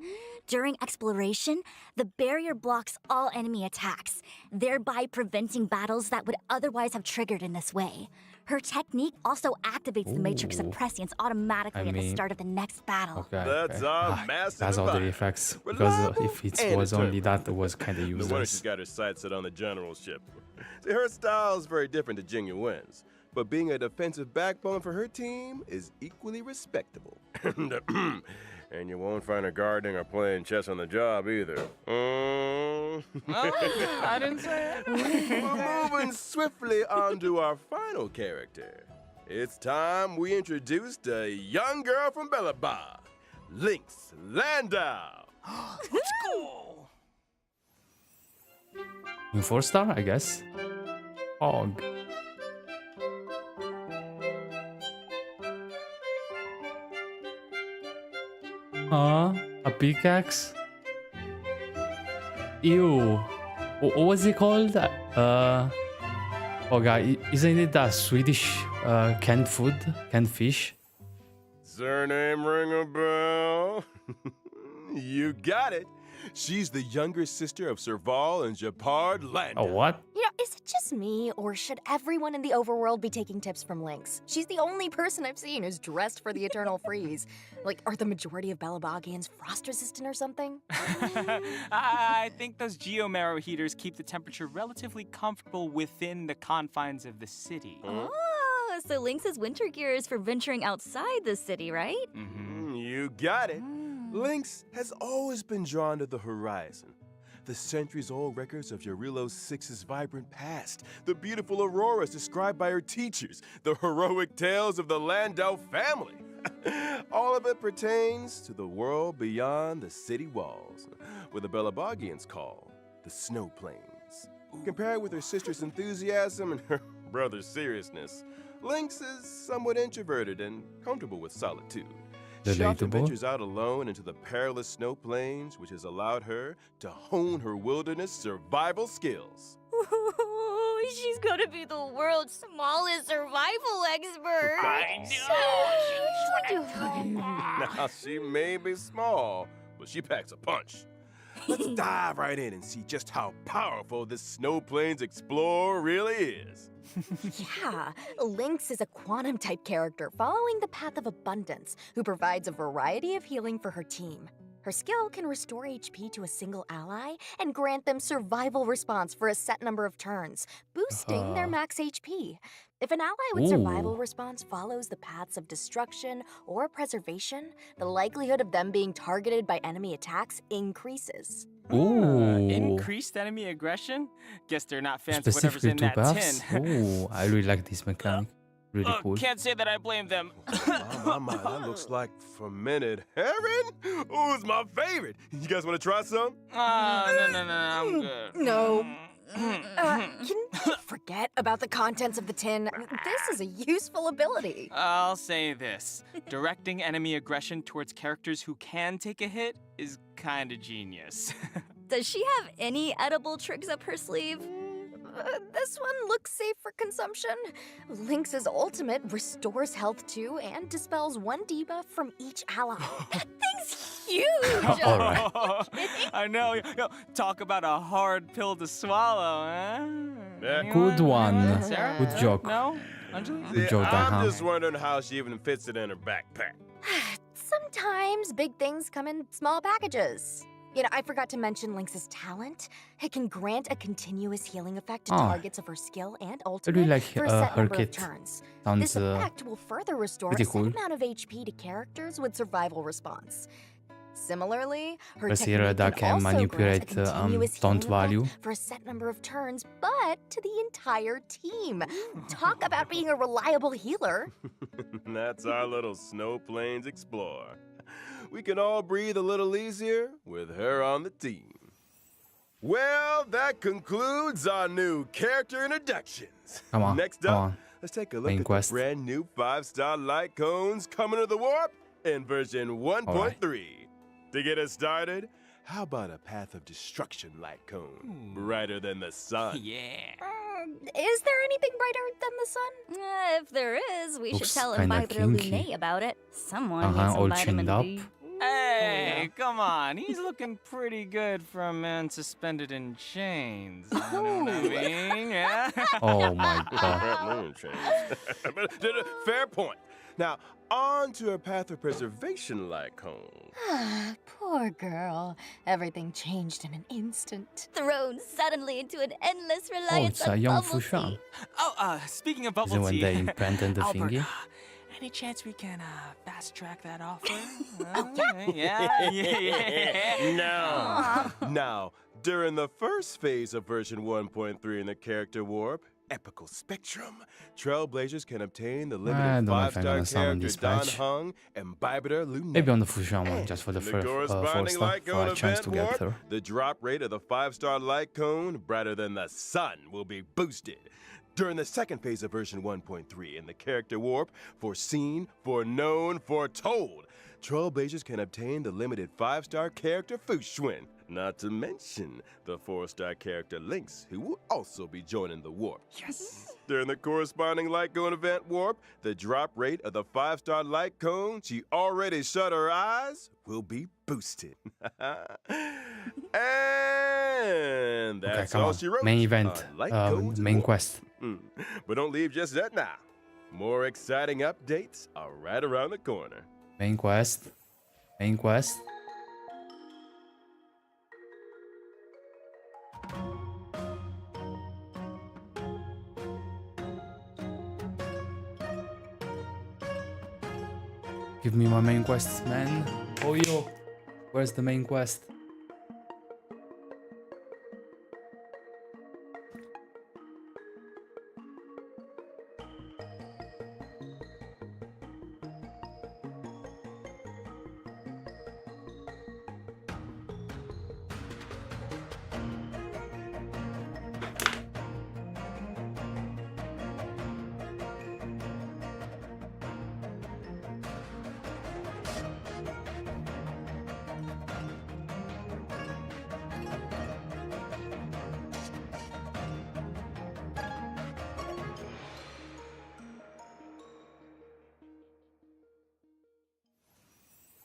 [SPEAKER 3] During exploration, the barrier blocks all enemy attacks, thereby preventing battles that would otherwise have triggered in this way. Her technique also activates the Matrix of Prescience automatically at the start of the next battle.
[SPEAKER 10] That's our massive
[SPEAKER 1] That's all the effects, because if it was only that, it was kind of
[SPEAKER 10] No wonder she's
[SPEAKER 1] useless.
[SPEAKER 10] got her sights set on the generalship. See, her style is very different to Jing Yuen's, but being a defensive backbone for her team is equally respectable. And you won't find her gardening or playing chess on the job either.
[SPEAKER 9] I didn't say it.
[SPEAKER 10] We're moving swiftly on to our final character. It's time we introduced a young girl from Bellaba, Lynx Landau.
[SPEAKER 9] Let's go.
[SPEAKER 1] New 4-star, I guess. Hog. A pickaxe? Ew. What was it called? Oh god, isn't it that Swedish canned food? Canned fish?
[SPEAKER 10] Does her name ring a bell? You got it. She's the younger sister of Serval and Japard Landau.
[SPEAKER 1] Oh, what?
[SPEAKER 11] You know, is it just me, or should everyone in the overworld be taking tips from Lynx? She's the only person I've seen who's dressed for the eternal freeze. Like, are the majority of Belabagians frost-resistant or something?
[SPEAKER 9] I think those geomarrow heaters keep the temperature relatively comfortable within the confines of the city.
[SPEAKER 12] Oh, so Lynx's winter gear is for venturing outside the city, right?
[SPEAKER 10] You got it. Lynx has always been drawn to the horizon. The centuries-old records of Jarilo VI's vibrant past, the beautiful auroras described by her teachers, the heroic tales of the Landau family. All of it pertains to the world beyond the city walls, where the Belabagians call the Snow Plains. Compared with her sister's enthusiasm and her brother's seriousness, Lynx is somewhat introverted and comfortable with solitude. She often ventures out alone into the perilous snow plains, which has allowed her to hone her wilderness survival skills.
[SPEAKER 12] Ooh, she's gonna be the world's smallest survival expert.
[SPEAKER 10] I know. Now, she may be small, but she packs a punch. Let's dive right in and see just how powerful this Snow Plains explorer really is.
[SPEAKER 11] Yeah, Lynx is a quantum-type character following the path of abundance, who provides a variety of healing for her team. Her skill can restore HP to a single ally and grant them survival response for a set number of turns, boosting their max HP. If an ally with survival response follows the paths of destruction or preservation, the likelihood of them being targeted by enemy attacks increases.
[SPEAKER 9] Increased enemy aggression? Guess they're not fans of whatever's in that tin.
[SPEAKER 1] Oh, I really like this mechanic. Really cool.
[SPEAKER 9] Can't say that I blame them.
[SPEAKER 10] My, that looks like fermented herring. Ooh, it's my favorite. You guys want to try some?
[SPEAKER 9] No, I'm good.
[SPEAKER 11] No. Can you forget about the contents of the tin? This is a useful ability.
[SPEAKER 9] I'll say this. Directing enemy aggression towards characters who can take a hit is kinda genius.
[SPEAKER 12] Does she have any edible tricks up her sleeve?
[SPEAKER 11] This one looks safe for consumption. Lynx's ultimate restores health too and dispels 1 debuff from each ally.
[SPEAKER 12] That thing's huge!
[SPEAKER 1] All right.
[SPEAKER 9] I know. Yo, talk about a hard pill to swallow, huh?
[SPEAKER 1] Good one.
[SPEAKER 9] Sarah?
[SPEAKER 1] Good joke.
[SPEAKER 9] No? Anjali?
[SPEAKER 1] Good joke,
[SPEAKER 10] I'm just wondering how she even fits it in her backpack.
[SPEAKER 11] Sometimes big things come in small packages. You know, I forgot to mention Lynx's talent. It can grant a continuous healing effect to targets of her skill and ultimate
[SPEAKER 1] really like
[SPEAKER 11] for a set
[SPEAKER 1] her
[SPEAKER 11] number
[SPEAKER 1] kit.
[SPEAKER 11] of turns.
[SPEAKER 1] Sounds
[SPEAKER 11] This effect will further restore a
[SPEAKER 1] pretty
[SPEAKER 11] set
[SPEAKER 1] cool.
[SPEAKER 11] amount of HP to characters with survival response. Similarly, her
[SPEAKER 1] Consider
[SPEAKER 11] technique
[SPEAKER 1] that
[SPEAKER 11] can
[SPEAKER 1] can
[SPEAKER 11] also
[SPEAKER 1] manipulate
[SPEAKER 11] grant a continuous
[SPEAKER 1] taunt
[SPEAKER 11] healing
[SPEAKER 1] value.
[SPEAKER 11] effect for a set number of turns, but to the entire team. Talk about being a reliable healer.
[SPEAKER 10] That's our little Snow Plains explorer. We can all breathe a little easier with her on the team. Well, that concludes our new character introductions.
[SPEAKER 1] Come on,
[SPEAKER 10] Next
[SPEAKER 1] come
[SPEAKER 10] up,
[SPEAKER 1] on.
[SPEAKER 10] let's take a look
[SPEAKER 1] Main
[SPEAKER 10] at
[SPEAKER 1] quest.
[SPEAKER 10] the brand new 5-star light cones coming to the warp in version 1.3. To get us started, how about a Path of Destruction light cone, brighter than the sun?
[SPEAKER 9] Yeah.
[SPEAKER 11] Is there anything brighter than the sun?
[SPEAKER 12] If there is, we should
[SPEAKER 1] Looks
[SPEAKER 12] tell
[SPEAKER 1] kinda
[SPEAKER 12] Imbiber
[SPEAKER 1] kinky.
[SPEAKER 12] Luné about it. Someone
[SPEAKER 1] Uh-huh,
[SPEAKER 12] needs some
[SPEAKER 1] all
[SPEAKER 12] vitamin
[SPEAKER 1] chinned up.
[SPEAKER 12] D.
[SPEAKER 9] Hey, come on. He's looking pretty good for a man suspended in chains. You know what I mean? Yeah?
[SPEAKER 1] Oh my god.
[SPEAKER 10] Fair point. Now, on to a Path of Preservation light cone.
[SPEAKER 11] Poor girl. Everything changed in an instant.
[SPEAKER 12] Thrown suddenly into an endless reliance
[SPEAKER 1] it's a
[SPEAKER 12] on
[SPEAKER 1] young
[SPEAKER 12] bubble
[SPEAKER 1] Fushan.
[SPEAKER 12] tea.
[SPEAKER 9] Oh, speaking of
[SPEAKER 1] Is it
[SPEAKER 9] bubble
[SPEAKER 1] when
[SPEAKER 9] tea.
[SPEAKER 1] they implanted the
[SPEAKER 9] Albert,
[SPEAKER 1] thingy?
[SPEAKER 9] Any chance we can fast track that offer? Yeah.
[SPEAKER 10] No. Now, during the first phase of version 1.3 in the character warp, Epical Spectrum, Trailblazers can obtain the limited
[SPEAKER 1] don't know if I'm
[SPEAKER 10] 5-star
[SPEAKER 1] gonna summon
[SPEAKER 10] character
[SPEAKER 1] this
[SPEAKER 10] Don
[SPEAKER 1] patch.
[SPEAKER 10] Hung and Bibiter Lunay.
[SPEAKER 1] Maybe on the Fushan one,
[SPEAKER 10] And
[SPEAKER 1] just for the
[SPEAKER 10] in
[SPEAKER 1] first 4
[SPEAKER 10] corresponding
[SPEAKER 1] star,
[SPEAKER 10] light
[SPEAKER 1] for
[SPEAKER 10] cone
[SPEAKER 1] a chance
[SPEAKER 10] event
[SPEAKER 1] to get
[SPEAKER 10] warp,
[SPEAKER 1] through.
[SPEAKER 10] the drop rate of the 5-star light cone, brighter than the sun, will be boosted. During the second phase of version 1.3 in the character warp, foreseen, foreknown, foretold, Trailblazers can obtain the limited 5-star character Fushun. Not to mention the 4-star character Lynx, who will also be joining the warp.
[SPEAKER 9] Yes.
[SPEAKER 10] During the corresponding light cone event warp, the drop rate of the 5-star light cone she already shut her eyes will be boosted. And
[SPEAKER 1] Okay,
[SPEAKER 10] that's
[SPEAKER 1] come
[SPEAKER 10] all
[SPEAKER 1] on.
[SPEAKER 10] she wrote.
[SPEAKER 1] Main event,
[SPEAKER 10] on light cones and
[SPEAKER 1] main
[SPEAKER 10] warp.
[SPEAKER 1] quest.
[SPEAKER 10] But don't leave just yet now. More exciting updates are right around the corner.
[SPEAKER 1] Main quest. Main quest. Give me my main quests, man. Oh yo, where's the main quest?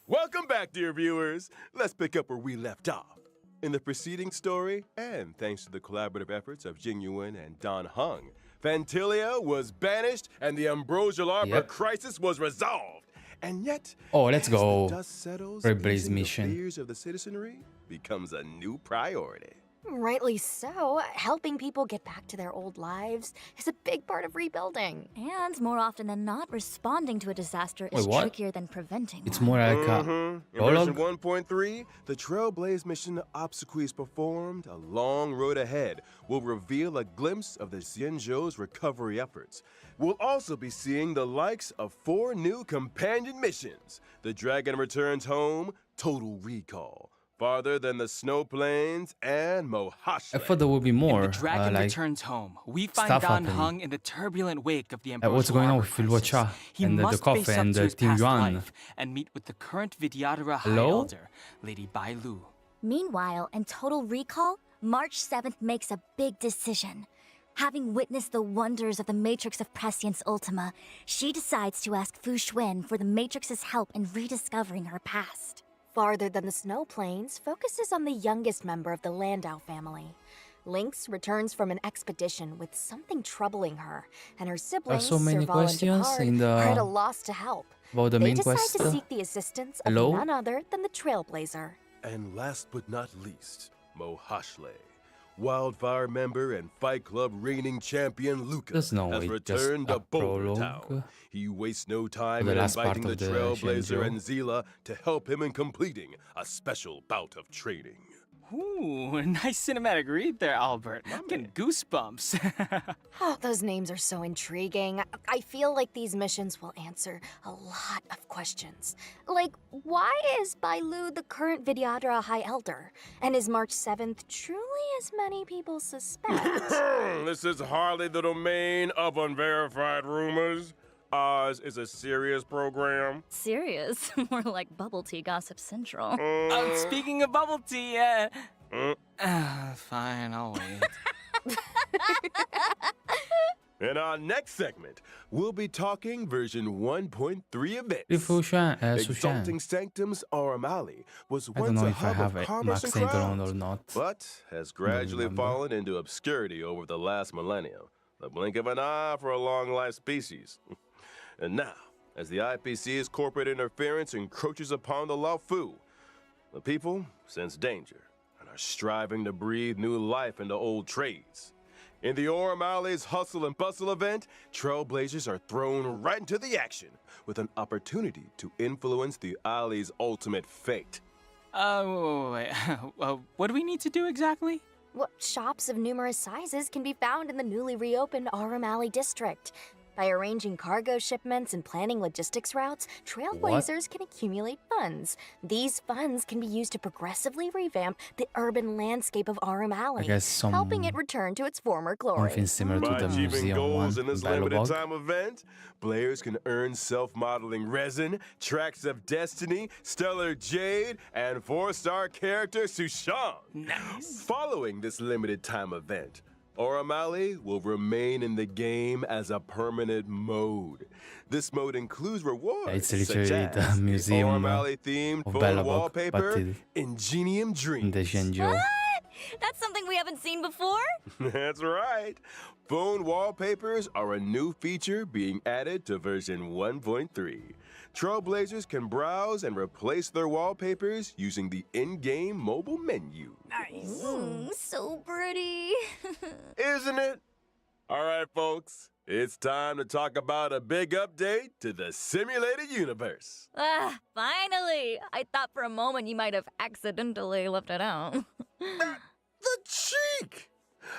[SPEAKER 10] Welcome back, dear viewers. Let's pick up where we left off. In the preceding story, and thanks to the collaborative efforts of Jingyuan and Don Hung, Fantilia was banished and the Ambrosial Arbor crisis was resolved. And yet,
[SPEAKER 1] Oh, let's
[SPEAKER 10] as
[SPEAKER 1] go.
[SPEAKER 10] the dust settles,
[SPEAKER 1] Red Blaze
[SPEAKER 10] easing the
[SPEAKER 1] mission.
[SPEAKER 10] fears of the citizenry becomes a new priority.
[SPEAKER 11] Rightly so. Helping people get back to their old lives is a big part of rebuilding.
[SPEAKER 3] And more often than not, responding to a disaster is
[SPEAKER 1] Wait, what?
[SPEAKER 3] trickier than preventing
[SPEAKER 1] It's
[SPEAKER 3] one.
[SPEAKER 1] more like
[SPEAKER 10] In version 1.3, the Trailblaze mission obsequies performed, a long road ahead, will reveal a glimpse of the Xianzhou's recovery efforts. We'll also be seeing the likes of 4 new companion missions. The Dragon Returns Home, Total Recall, Farther Than the Snow Plains, and Mohashle.
[SPEAKER 1] I thought there would be more.
[SPEAKER 9] The dragon
[SPEAKER 1] like
[SPEAKER 9] returns home. We find
[SPEAKER 1] stuff
[SPEAKER 9] Don
[SPEAKER 1] happening.
[SPEAKER 9] Hung in the turbulent wake of the Ambrosial
[SPEAKER 1] what's going on
[SPEAKER 9] Arbor
[SPEAKER 1] with Filwa
[SPEAKER 9] crisis.
[SPEAKER 1] Cha
[SPEAKER 9] He
[SPEAKER 1] and the
[SPEAKER 9] must
[SPEAKER 1] coffee
[SPEAKER 9] face up
[SPEAKER 1] and
[SPEAKER 9] to
[SPEAKER 1] the
[SPEAKER 9] his
[SPEAKER 1] Ting
[SPEAKER 9] past
[SPEAKER 1] Yuan.
[SPEAKER 9] life and meet with the current Vidyadhara High
[SPEAKER 1] Hello?
[SPEAKER 9] Elder, Lady Bai Lu.
[SPEAKER 3] Meanwhile, in Total Recall, March 7th makes a big decision. Having witnessed the wonders of the Matrix of Prescience Ultima, she decides to ask Fu Xuan for the Matrix's help in rediscovering her past.
[SPEAKER 11] Farther Than the Snow Plains focuses on the youngest member of the Landau family. Lynx returns from an expedition with something troubling her, and her siblings,
[SPEAKER 1] so many
[SPEAKER 11] Serval and
[SPEAKER 1] questions
[SPEAKER 11] Picard,
[SPEAKER 1] in the-
[SPEAKER 11] are at a loss to help.
[SPEAKER 1] About the
[SPEAKER 11] They
[SPEAKER 1] main
[SPEAKER 11] decide
[SPEAKER 1] quest.
[SPEAKER 11] to seek the assistance of
[SPEAKER 1] Hello?
[SPEAKER 11] none other than the Trailblazer.
[SPEAKER 10] And last but not least, Mohashle. Wildfire member and Fight Club reigning champion Luca
[SPEAKER 1] There's no
[SPEAKER 10] has
[SPEAKER 1] way,
[SPEAKER 10] returned
[SPEAKER 1] just
[SPEAKER 10] to
[SPEAKER 1] a
[SPEAKER 10] Boulder
[SPEAKER 1] prologue.
[SPEAKER 10] Town. He wastes no time
[SPEAKER 1] The
[SPEAKER 10] in
[SPEAKER 1] last
[SPEAKER 10] inviting
[SPEAKER 1] part
[SPEAKER 10] the
[SPEAKER 1] of the
[SPEAKER 10] Trailblazer
[SPEAKER 1] Shenzhou.
[SPEAKER 10] and Zila to help him in completing a special bout of training.
[SPEAKER 9] Ooh, nice cinematic read there, Albert. I'm getting goosebumps.
[SPEAKER 11] Oh, those names are so intriguing. I feel like these missions will answer a lot of questions. Like, why is Bai Lu the current Vidyadhara High Elder? And is March 7th truly as many people suspect?
[SPEAKER 10] This is hardly the domain of unverified rumors. Ours is a serious program.
[SPEAKER 3] Serious? More like bubble tea gossip central.
[SPEAKER 9] Speaking of bubble tea, fine, I'll wait.
[SPEAKER 10] In our next segment, we'll be talking version 1.3 events.
[SPEAKER 1] Fushan,
[SPEAKER 10] Exalting Sanctum's Aramali was
[SPEAKER 1] I don't
[SPEAKER 10] once
[SPEAKER 1] know
[SPEAKER 10] a
[SPEAKER 1] if I
[SPEAKER 10] hub
[SPEAKER 1] have
[SPEAKER 10] of
[SPEAKER 1] it
[SPEAKER 10] commerce and
[SPEAKER 1] maxed on
[SPEAKER 10] crowds,
[SPEAKER 1] or not.
[SPEAKER 10] but has gradually
[SPEAKER 1] remember.
[SPEAKER 10] fallen into obscurity over the last millennium. The blink of an eye for a long-life species. And now, as the IPC's corporate interference encroaches upon the Lao Fu, the people sense danger and are striving to breathe new life into old trades. In the Orem Alley's Hustle and Bustle event, Trailblazers are thrown right into the action with an opportunity to influence the alley's ultimate fate.
[SPEAKER 9] Wait. What do we need to do exactly?
[SPEAKER 11] Well, shops of numerous sizes can be found in the newly reopened Orem Alley district. By arranging cargo shipments and planning logistics routes, Trailblazers can accumulate funds. These funds can be used to progressively revamp the urban landscape of Orem Alley, helping it return to its former glory.
[SPEAKER 10] By achieving goals in this limited time event, players can earn self-modeling resin, tracks of destiny, stellar jade, and 4-star character Sushan.
[SPEAKER 9] Nice.
[SPEAKER 10] Following this limited time event, Orem Alley will remain in the game as a permanent mode. This mode includes rewards
[SPEAKER 1] It's
[SPEAKER 10] such
[SPEAKER 1] literally
[SPEAKER 10] as
[SPEAKER 1] the museum
[SPEAKER 10] Orem Alley themed
[SPEAKER 1] of
[SPEAKER 10] phone
[SPEAKER 1] Belobog,
[SPEAKER 10] wallpaper,
[SPEAKER 1] but
[SPEAKER 10] Ingenium
[SPEAKER 1] in
[SPEAKER 10] Dreams.
[SPEAKER 1] the Zhenjiu.
[SPEAKER 12] What? That's something we haven't seen before?
[SPEAKER 10] That's right. Phone wallpapers are a new feature being added to version 1.3. Trailblazers can browse and replace their wallpapers using the in-game mobile menu.
[SPEAKER 9] Nice.
[SPEAKER 12] So pretty.
[SPEAKER 10] Isn't it? All right, folks. It's time to talk about a big update to the simulated universe.
[SPEAKER 12] Finally! I thought for a moment you might have accidentally left it out.
[SPEAKER 10] The cheek!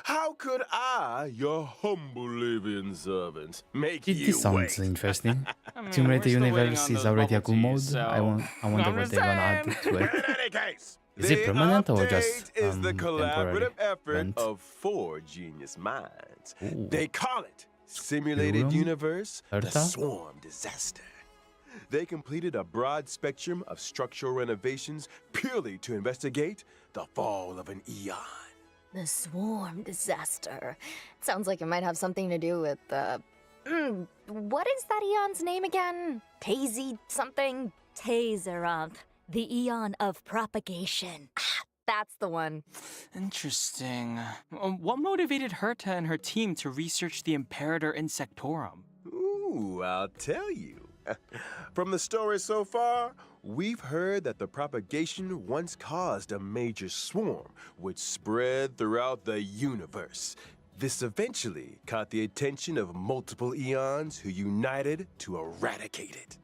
[SPEAKER 10] How could I, your humble living servant, make
[SPEAKER 1] This
[SPEAKER 10] you
[SPEAKER 1] sounds
[SPEAKER 10] wait?
[SPEAKER 1] interesting.
[SPEAKER 9] we're
[SPEAKER 1] Simulated
[SPEAKER 9] still waiting
[SPEAKER 1] Universe
[SPEAKER 9] on
[SPEAKER 1] is
[SPEAKER 9] those
[SPEAKER 1] already a
[SPEAKER 9] bubble
[SPEAKER 1] good mode.
[SPEAKER 9] teas, so-
[SPEAKER 1] I wonder
[SPEAKER 9] I'm
[SPEAKER 1] what
[SPEAKER 9] just
[SPEAKER 1] they're gonna add
[SPEAKER 9] saying.
[SPEAKER 1] to it.
[SPEAKER 10] In any case,
[SPEAKER 1] Is it permanent or just
[SPEAKER 10] the update is the
[SPEAKER 1] temporary
[SPEAKER 10] collaborative effort
[SPEAKER 1] event?
[SPEAKER 10] of 4 genius minds.
[SPEAKER 1] Ooh.
[SPEAKER 10] They call it Simulated
[SPEAKER 1] Room?
[SPEAKER 10] Universe, the
[SPEAKER 1] Herta?
[SPEAKER 10] Swarm Disaster. They completed a broad spectrum of structural renovations purely to investigate the fall of an eon.
[SPEAKER 11] The Swarm Disaster. Sounds like it might have something to do with, what is that eon's name again? Tazy something?
[SPEAKER 3] Tazeroth, the Eon of Propagation.
[SPEAKER 11] That's the one.
[SPEAKER 9] Interesting. What motivated Herta and her team to research the Imperator Insectorum?
[SPEAKER 10] Ooh, I'll tell you. From the story so far, we've heard that the propagation once caused a major swarm, which spread throughout the universe. This eventually caught the attention of multiple eons who united to eradicate it.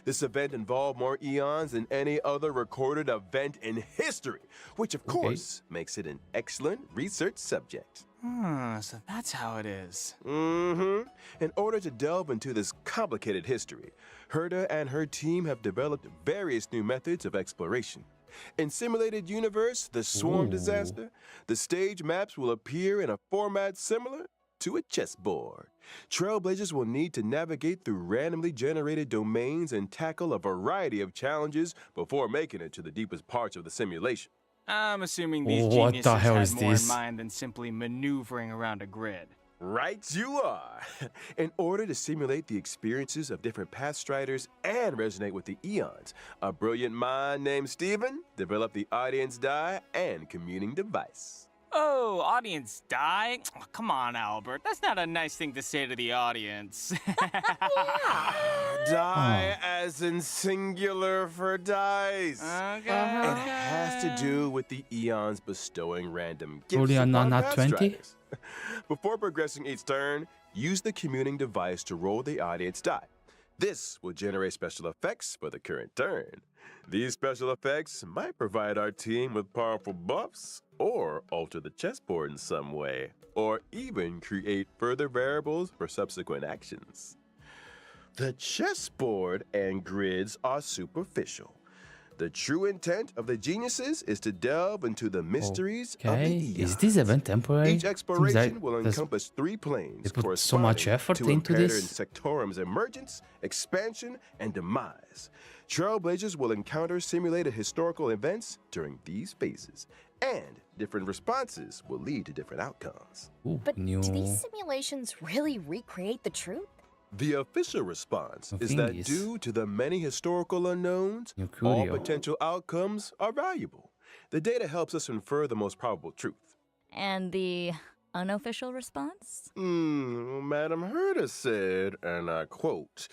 [SPEAKER 10] This event involved more eons than any other recorded event in history, which of course makes it an excellent research subject.
[SPEAKER 9] So that's how it is.
[SPEAKER 10] Mm-hmm. In order to delve into this complicated history, Herta and her team have developed various new methods of exploration. In Simulated Universe, the Swarm Disaster, the stage maps will appear in a format similar to a chessboard. Trailblazers will need to navigate through randomly generated domains and tackle a variety of challenges before making it to the deepest parts of the simulation.
[SPEAKER 9] I'm assuming these
[SPEAKER 1] What the
[SPEAKER 9] geniuses
[SPEAKER 1] hell
[SPEAKER 9] had
[SPEAKER 1] is
[SPEAKER 9] more
[SPEAKER 1] this?
[SPEAKER 9] in mind than simply maneuvering around a grid.
[SPEAKER 10] Right you are. In order to simulate the experiences of different Pathstriders and resonate with the eons, a brilliant mind named Steven developed the audience die and communing device.
[SPEAKER 9] Oh, audience die? Oh, come on, Albert. That's not a nice thing to say to the audience.
[SPEAKER 10] Die as in singular for dice.
[SPEAKER 9] Okay.
[SPEAKER 10] It has to do with the eons bestowing random gifts
[SPEAKER 1] Julia,
[SPEAKER 10] upon
[SPEAKER 1] not 20?
[SPEAKER 10] Pathstriders. Before progressing each turn, use the communing device to roll the audience die. This will generate special effects for the current turn. These special effects might provide our team with powerful buffs, or alter the chessboard in some way, or even create further variables for subsequent actions. The chessboard and grids are superficial. The true intent of the geniuses is to delve into the mysteries of the eons.
[SPEAKER 1] Is this event temporary?
[SPEAKER 10] Each exploration
[SPEAKER 1] Seems like
[SPEAKER 10] will
[SPEAKER 1] there's-
[SPEAKER 10] encompass 3 planes
[SPEAKER 1] they put so much
[SPEAKER 10] corresponding
[SPEAKER 1] effort
[SPEAKER 10] to
[SPEAKER 1] into
[SPEAKER 10] Imperator
[SPEAKER 1] this.
[SPEAKER 10] Insectorum's emergence, expansion, and demise. Trailblazers will encounter simulated historical events during these phases, and different responses will lead to different outcomes.
[SPEAKER 1] Ooh,
[SPEAKER 11] But
[SPEAKER 1] new...
[SPEAKER 11] do these simulations really recreate the truth?
[SPEAKER 10] The official response
[SPEAKER 1] The
[SPEAKER 10] is
[SPEAKER 1] thing
[SPEAKER 10] that
[SPEAKER 1] is-
[SPEAKER 10] due to the many historical unknowns,
[SPEAKER 1] New
[SPEAKER 10] all
[SPEAKER 1] curio.
[SPEAKER 10] potential outcomes are valuable. The data helps us infer the most probable truth.
[SPEAKER 12] And the unofficial response?
[SPEAKER 10] Madam Herta said, and I quote,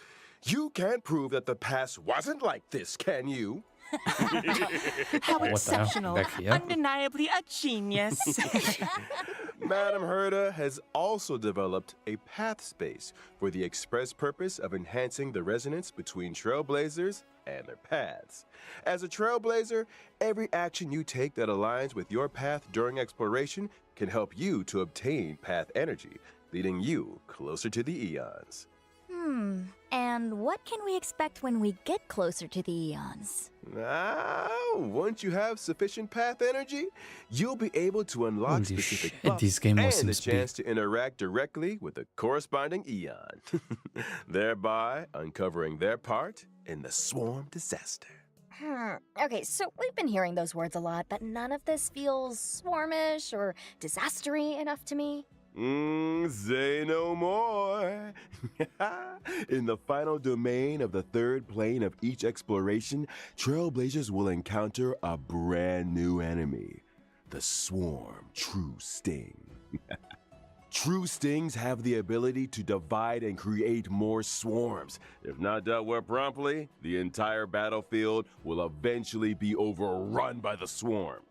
[SPEAKER 10] "You can't prove that the past wasn't like this, can you?"
[SPEAKER 9] How
[SPEAKER 1] What the hell?
[SPEAKER 9] exceptional.
[SPEAKER 1] Back here?
[SPEAKER 9] Undeniably a genius.
[SPEAKER 10] Madam Herda has also developed a path space for the express purpose of enhancing the resonance between trailblazers and their paths. As a trailblazer, every action you take that aligns with your path during exploration can help you to obtain path energy, leading you closer to the eons.
[SPEAKER 3] And what can we expect when we get closer to the eons?
[SPEAKER 10] Once you have sufficient path energy, you'll be able to unlock
[SPEAKER 1] Holy
[SPEAKER 10] specific
[SPEAKER 1] shit,
[SPEAKER 10] buffs
[SPEAKER 1] this game
[SPEAKER 10] and
[SPEAKER 1] was
[SPEAKER 10] the
[SPEAKER 1] seems
[SPEAKER 10] chance to interact directly with the corresponding eon, thereby uncovering their part in the swarm disaster.
[SPEAKER 11] Okay, so we've been hearing those words a lot, but none of this feels swarmish or disastery enough to me.
[SPEAKER 10] Say no more. In the final domain of the third plane of each exploration, trailblazers will encounter a brand new enemy, the Swarm True Sting. True Stings have the ability to divide and create more swarms. If not dealt with promptly, the entire battlefield will eventually be overrun by the swarm.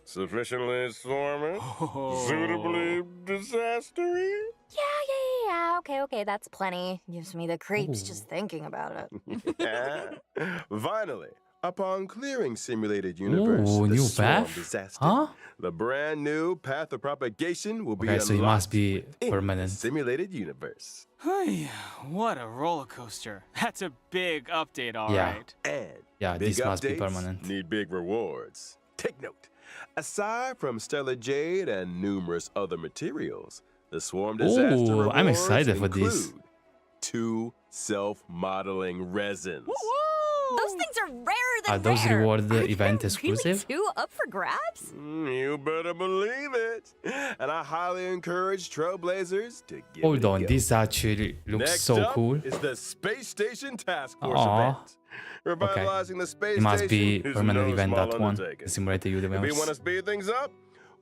[SPEAKER 10] Sufficiently swarmy? Suitably disastery?
[SPEAKER 11] Yeah, okay, that's plenty. Gives me the creeps just thinking about it.
[SPEAKER 10] Finally, upon clearing simulated universe, the
[SPEAKER 1] new
[SPEAKER 10] swarm
[SPEAKER 1] path?
[SPEAKER 10] disaster,
[SPEAKER 1] Huh?
[SPEAKER 10] the brand new path of propagation will be
[SPEAKER 1] Okay,
[SPEAKER 10] unlocked
[SPEAKER 1] so it must be
[SPEAKER 10] in
[SPEAKER 1] permanent.
[SPEAKER 10] the simulated universe.
[SPEAKER 9] What a roller coaster. That's a big update, all right.
[SPEAKER 1] Yeah.
[SPEAKER 10] And
[SPEAKER 1] Yeah,
[SPEAKER 10] big
[SPEAKER 1] this must be
[SPEAKER 10] updates
[SPEAKER 1] permanent.
[SPEAKER 10] need big rewards. Take note. Aside from stellar jade and numerous other materials, the swarm disaster
[SPEAKER 1] Ooh, I'm
[SPEAKER 10] rewards
[SPEAKER 1] excited for this.
[SPEAKER 10] include 2 self-modeling resins.
[SPEAKER 11] Those things are rarer than
[SPEAKER 1] Are those
[SPEAKER 11] rare.
[SPEAKER 1] reward
[SPEAKER 11] Are
[SPEAKER 1] event
[SPEAKER 11] there
[SPEAKER 1] exclusive?
[SPEAKER 11] Really 2 up for grabs?
[SPEAKER 10] You better believe it. And I highly encourage trailblazers to give
[SPEAKER 1] Hold
[SPEAKER 10] it a
[SPEAKER 1] on,
[SPEAKER 10] go.
[SPEAKER 1] this actually looks
[SPEAKER 10] Next
[SPEAKER 1] so
[SPEAKER 10] up
[SPEAKER 1] cool.
[SPEAKER 10] is the Space Station Task Force
[SPEAKER 1] Aw.
[SPEAKER 10] event. Revitalizing the space
[SPEAKER 1] It must
[SPEAKER 10] station
[SPEAKER 1] be
[SPEAKER 10] is
[SPEAKER 1] permanent
[SPEAKER 10] no
[SPEAKER 1] event
[SPEAKER 10] small
[SPEAKER 1] that one.
[SPEAKER 10] undertaking.
[SPEAKER 1] The simulated
[SPEAKER 10] If we want
[SPEAKER 1] universe.
[SPEAKER 10] to speed things up,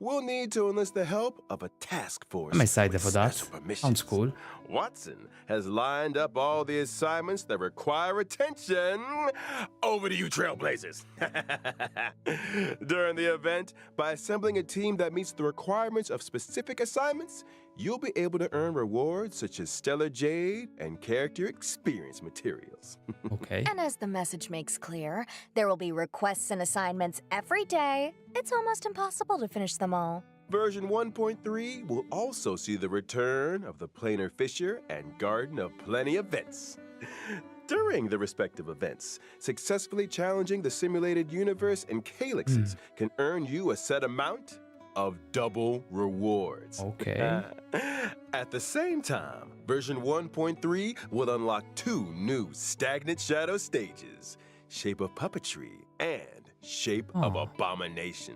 [SPEAKER 10] we'll need to enlist the help of a task force.
[SPEAKER 1] I'm excited
[SPEAKER 10] with
[SPEAKER 1] for that.
[SPEAKER 10] special permissions.
[SPEAKER 1] Sounds cool.
[SPEAKER 10] Watson has lined up all the assignments that require attention. Over to you, Trailblazers. During the event, by assembling a team that meets the requirements of specific assignments, you'll be able to earn rewards such as Stellar Jade and character experience materials.
[SPEAKER 1] Okay.
[SPEAKER 11] And as the message makes clear, there will be requests and assignments every day. It's almost impossible to finish them all.
[SPEAKER 10] Version 1.3 will also see the return of the Planar Fisher and Garden of Plenty events. During the respective events, successfully challenging the simulated universe and calyxes can earn you a set amount of double rewards.
[SPEAKER 1] Okay.
[SPEAKER 10] At the same time, version 1.3 will unlock 2 new stagnant shadow stages, Shape of Puppetry and Shape of Abomination.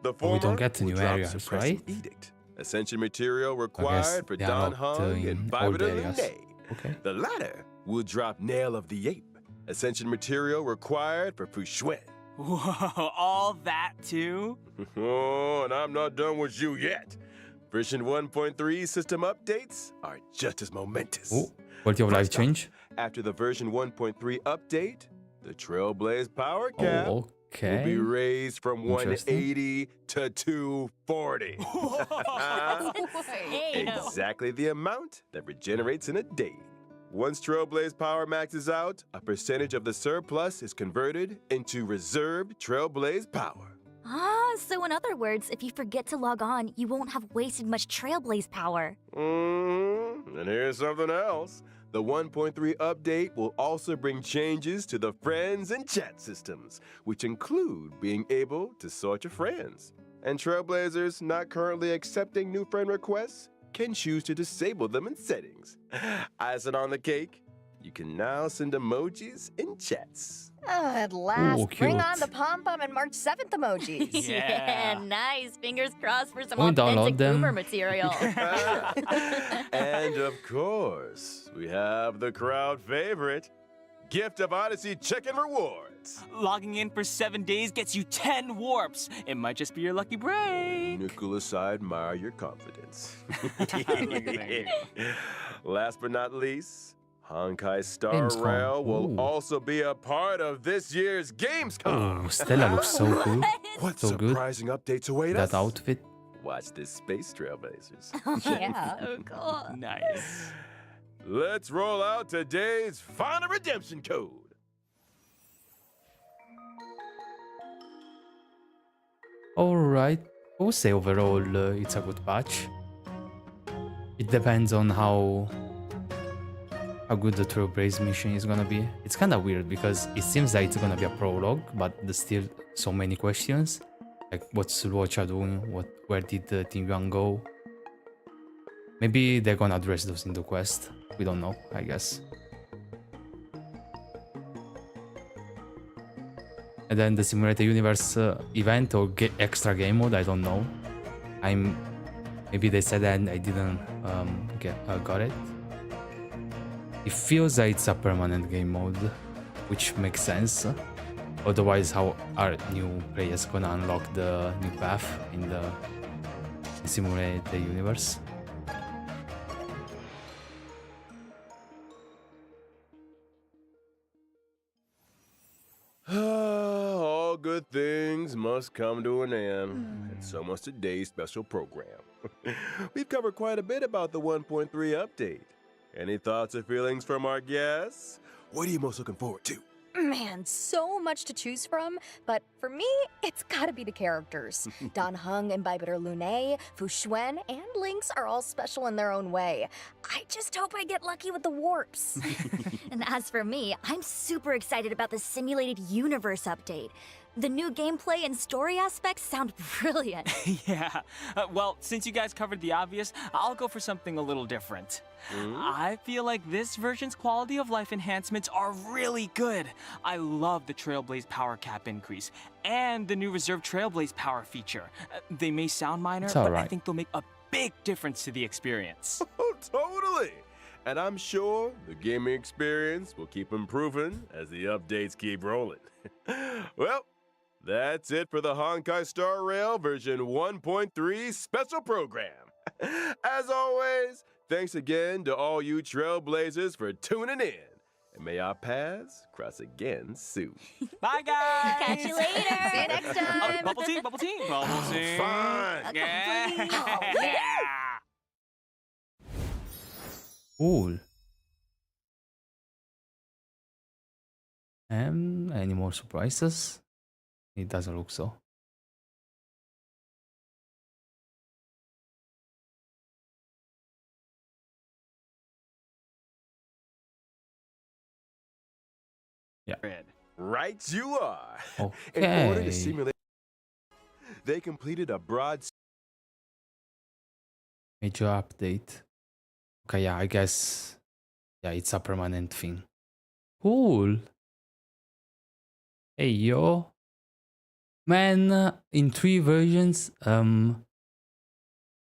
[SPEAKER 10] The
[SPEAKER 1] But we don't
[SPEAKER 10] former
[SPEAKER 1] get the
[SPEAKER 10] will
[SPEAKER 1] new
[SPEAKER 10] drop
[SPEAKER 1] areas,
[SPEAKER 10] Suppressing
[SPEAKER 1] right?
[SPEAKER 10] Edict, Ascension material required for
[SPEAKER 1] they are
[SPEAKER 10] Don
[SPEAKER 1] not
[SPEAKER 10] Hung
[SPEAKER 1] in
[SPEAKER 10] and
[SPEAKER 1] old
[SPEAKER 10] Vibiter
[SPEAKER 1] areas.
[SPEAKER 10] Lene.
[SPEAKER 1] Okay.
[SPEAKER 10] The latter will drop Nail of the Ape, Ascension material required for Fushuen.
[SPEAKER 9] Whoa, all that too?
[SPEAKER 10] Oh, and I'm not done with you yet. Version 1.3 system updates are just as momentous.
[SPEAKER 1] Oh, quality of life
[SPEAKER 10] First off,
[SPEAKER 1] change.
[SPEAKER 10] After the version 1.3 update, the Trailblaze power cap
[SPEAKER 1] Oh,
[SPEAKER 10] will be
[SPEAKER 1] okay.
[SPEAKER 10] raised from
[SPEAKER 1] Interesting.
[SPEAKER 10] 180 to 240. Exactly the amount that regenerates in a day. Once Trailblaze power maxes out, a percentage of the surplus is converted into reserved Trailblaze power.
[SPEAKER 3] So in other words, if you forget to log on, you won't have wasted much Trailblaze power.
[SPEAKER 10] And here's something else. The 1.3 update will also bring changes to the friends and chat systems, which include being able to sort your friends. And Trailblazers not currently accepting new friend requests can choose to disable them in settings. Icing on the cake, you can now send emojis in chats.
[SPEAKER 11] At last,
[SPEAKER 1] Ooh,
[SPEAKER 11] bring
[SPEAKER 1] cute.
[SPEAKER 11] on the pom-pom and March 7th emojis.
[SPEAKER 9] Yeah.
[SPEAKER 3] Nice. Fingers crossed for some
[SPEAKER 1] Can we download
[SPEAKER 3] authentic
[SPEAKER 1] them?
[SPEAKER 3] boomer material.
[SPEAKER 10] And of course, we have the crowd favorite, Gift of Odyssey Chicken Rewards.
[SPEAKER 9] Logging in for 7 days gets you 10 warps. It might just be your lucky break.
[SPEAKER 10] Nicholas, I admire your confidence.
[SPEAKER 9] Look at that.
[SPEAKER 10] Last but not least, Honkai Star
[SPEAKER 1] Gamescom.
[SPEAKER 10] Rail will
[SPEAKER 1] Ooh.
[SPEAKER 10] also be a part of this year's Gamescom.
[SPEAKER 1] Oh, Stella looks so cool.
[SPEAKER 10] What
[SPEAKER 1] So good.
[SPEAKER 10] surprising updates await
[SPEAKER 1] That
[SPEAKER 10] us?
[SPEAKER 1] outfit.
[SPEAKER 10] Watch this Space Trailblazers.
[SPEAKER 11] Yeah.
[SPEAKER 12] So cool.
[SPEAKER 9] Nice.
[SPEAKER 10] Let's roll out today's final redemption code.
[SPEAKER 1] Alright. I would say overall it's a good patch. It depends on how good the Trailblaze mission is gonna be. It's kinda weird because it seems like it's gonna be a prologue, but there's still so many questions. Like what's Luocha doing? Where did Ting Yuan go? Maybe they're gonna address those in the quest. We don't know, I guess. And then the Simulated Universe event or extra game mode, I don't know. Maybe they said that I didn't got it. It feels like it's a permanent game mode, which makes sense. Otherwise, how are new players gonna unlock the new path in the Simulated Universe?
[SPEAKER 10] All good things must come to an end, and so must today's special program. We've covered quite a bit about the 1.3 update. Any thoughts or feelings from our guests? What are you most looking forward to?
[SPEAKER 11] Man, so much to choose from, but for me, it's gotta be the characters. Dan Heng and Baibuder Lune, Fu Xuan, and Lynx are all special in their own way. I just hope I get lucky with the warps.
[SPEAKER 3] And as for me, I'm super excited about the Simulated Universe update. The new gameplay and story aspects sound brilliant.
[SPEAKER 9] Yeah. Well, since you guys covered the obvious, I'll go for something a little different. I feel like this version's quality of life enhancements are really good. I love the Trailblaze power cap increase and the new Reserve Trailblaze power feature. They may sound minor, but I think they'll make a big difference to the experience.
[SPEAKER 10] Oh, totally! And I'm sure the gaming experience will keep improving as the updates keep rolling. Well, that's it for the Honkai Star Rail version 1.3 special program. As always, thanks again to all you Trailblazers for tuning in. And may our paths cross again soon.
[SPEAKER 9] Bye, guys!
[SPEAKER 12] Catch you later!
[SPEAKER 11] See you next time!
[SPEAKER 9] Bubble tea, bubble tea, bubble tea.
[SPEAKER 10] Fine!
[SPEAKER 9] Yeah.
[SPEAKER 1] Cool. Any more surprises? It doesn't look so. Yeah.
[SPEAKER 10] Right you are.
[SPEAKER 1] Okay.
[SPEAKER 10] In order to simulate, they completed a broad
[SPEAKER 1] Major update. Okay, yeah, I guess. Yeah, it's a permanent thing. Cool. Hey, yo. Man, in 3 versions,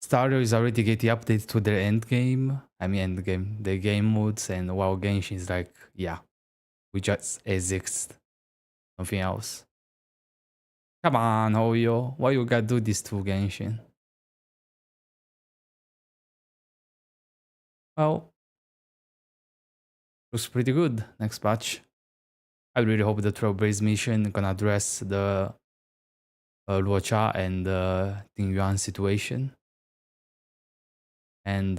[SPEAKER 1] Starter is already getting updated to their endgame. I mean, endgame, the game modes, and WoW Genshin is like, yeah, we just exist. Nothing else. Come on, Hoyo. Why you gotta do this to Genshin? Well, looks pretty good. Next patch. I really hope the Trailblaze mission gonna address the Luocha and Ting Yuan situation. And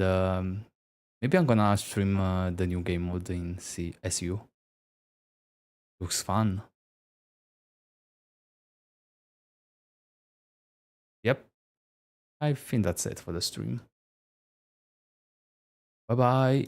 [SPEAKER 1] maybe I'm gonna stream the new game mode in SU. Looks fun. Yep. I think that's it for the stream. Bye bye.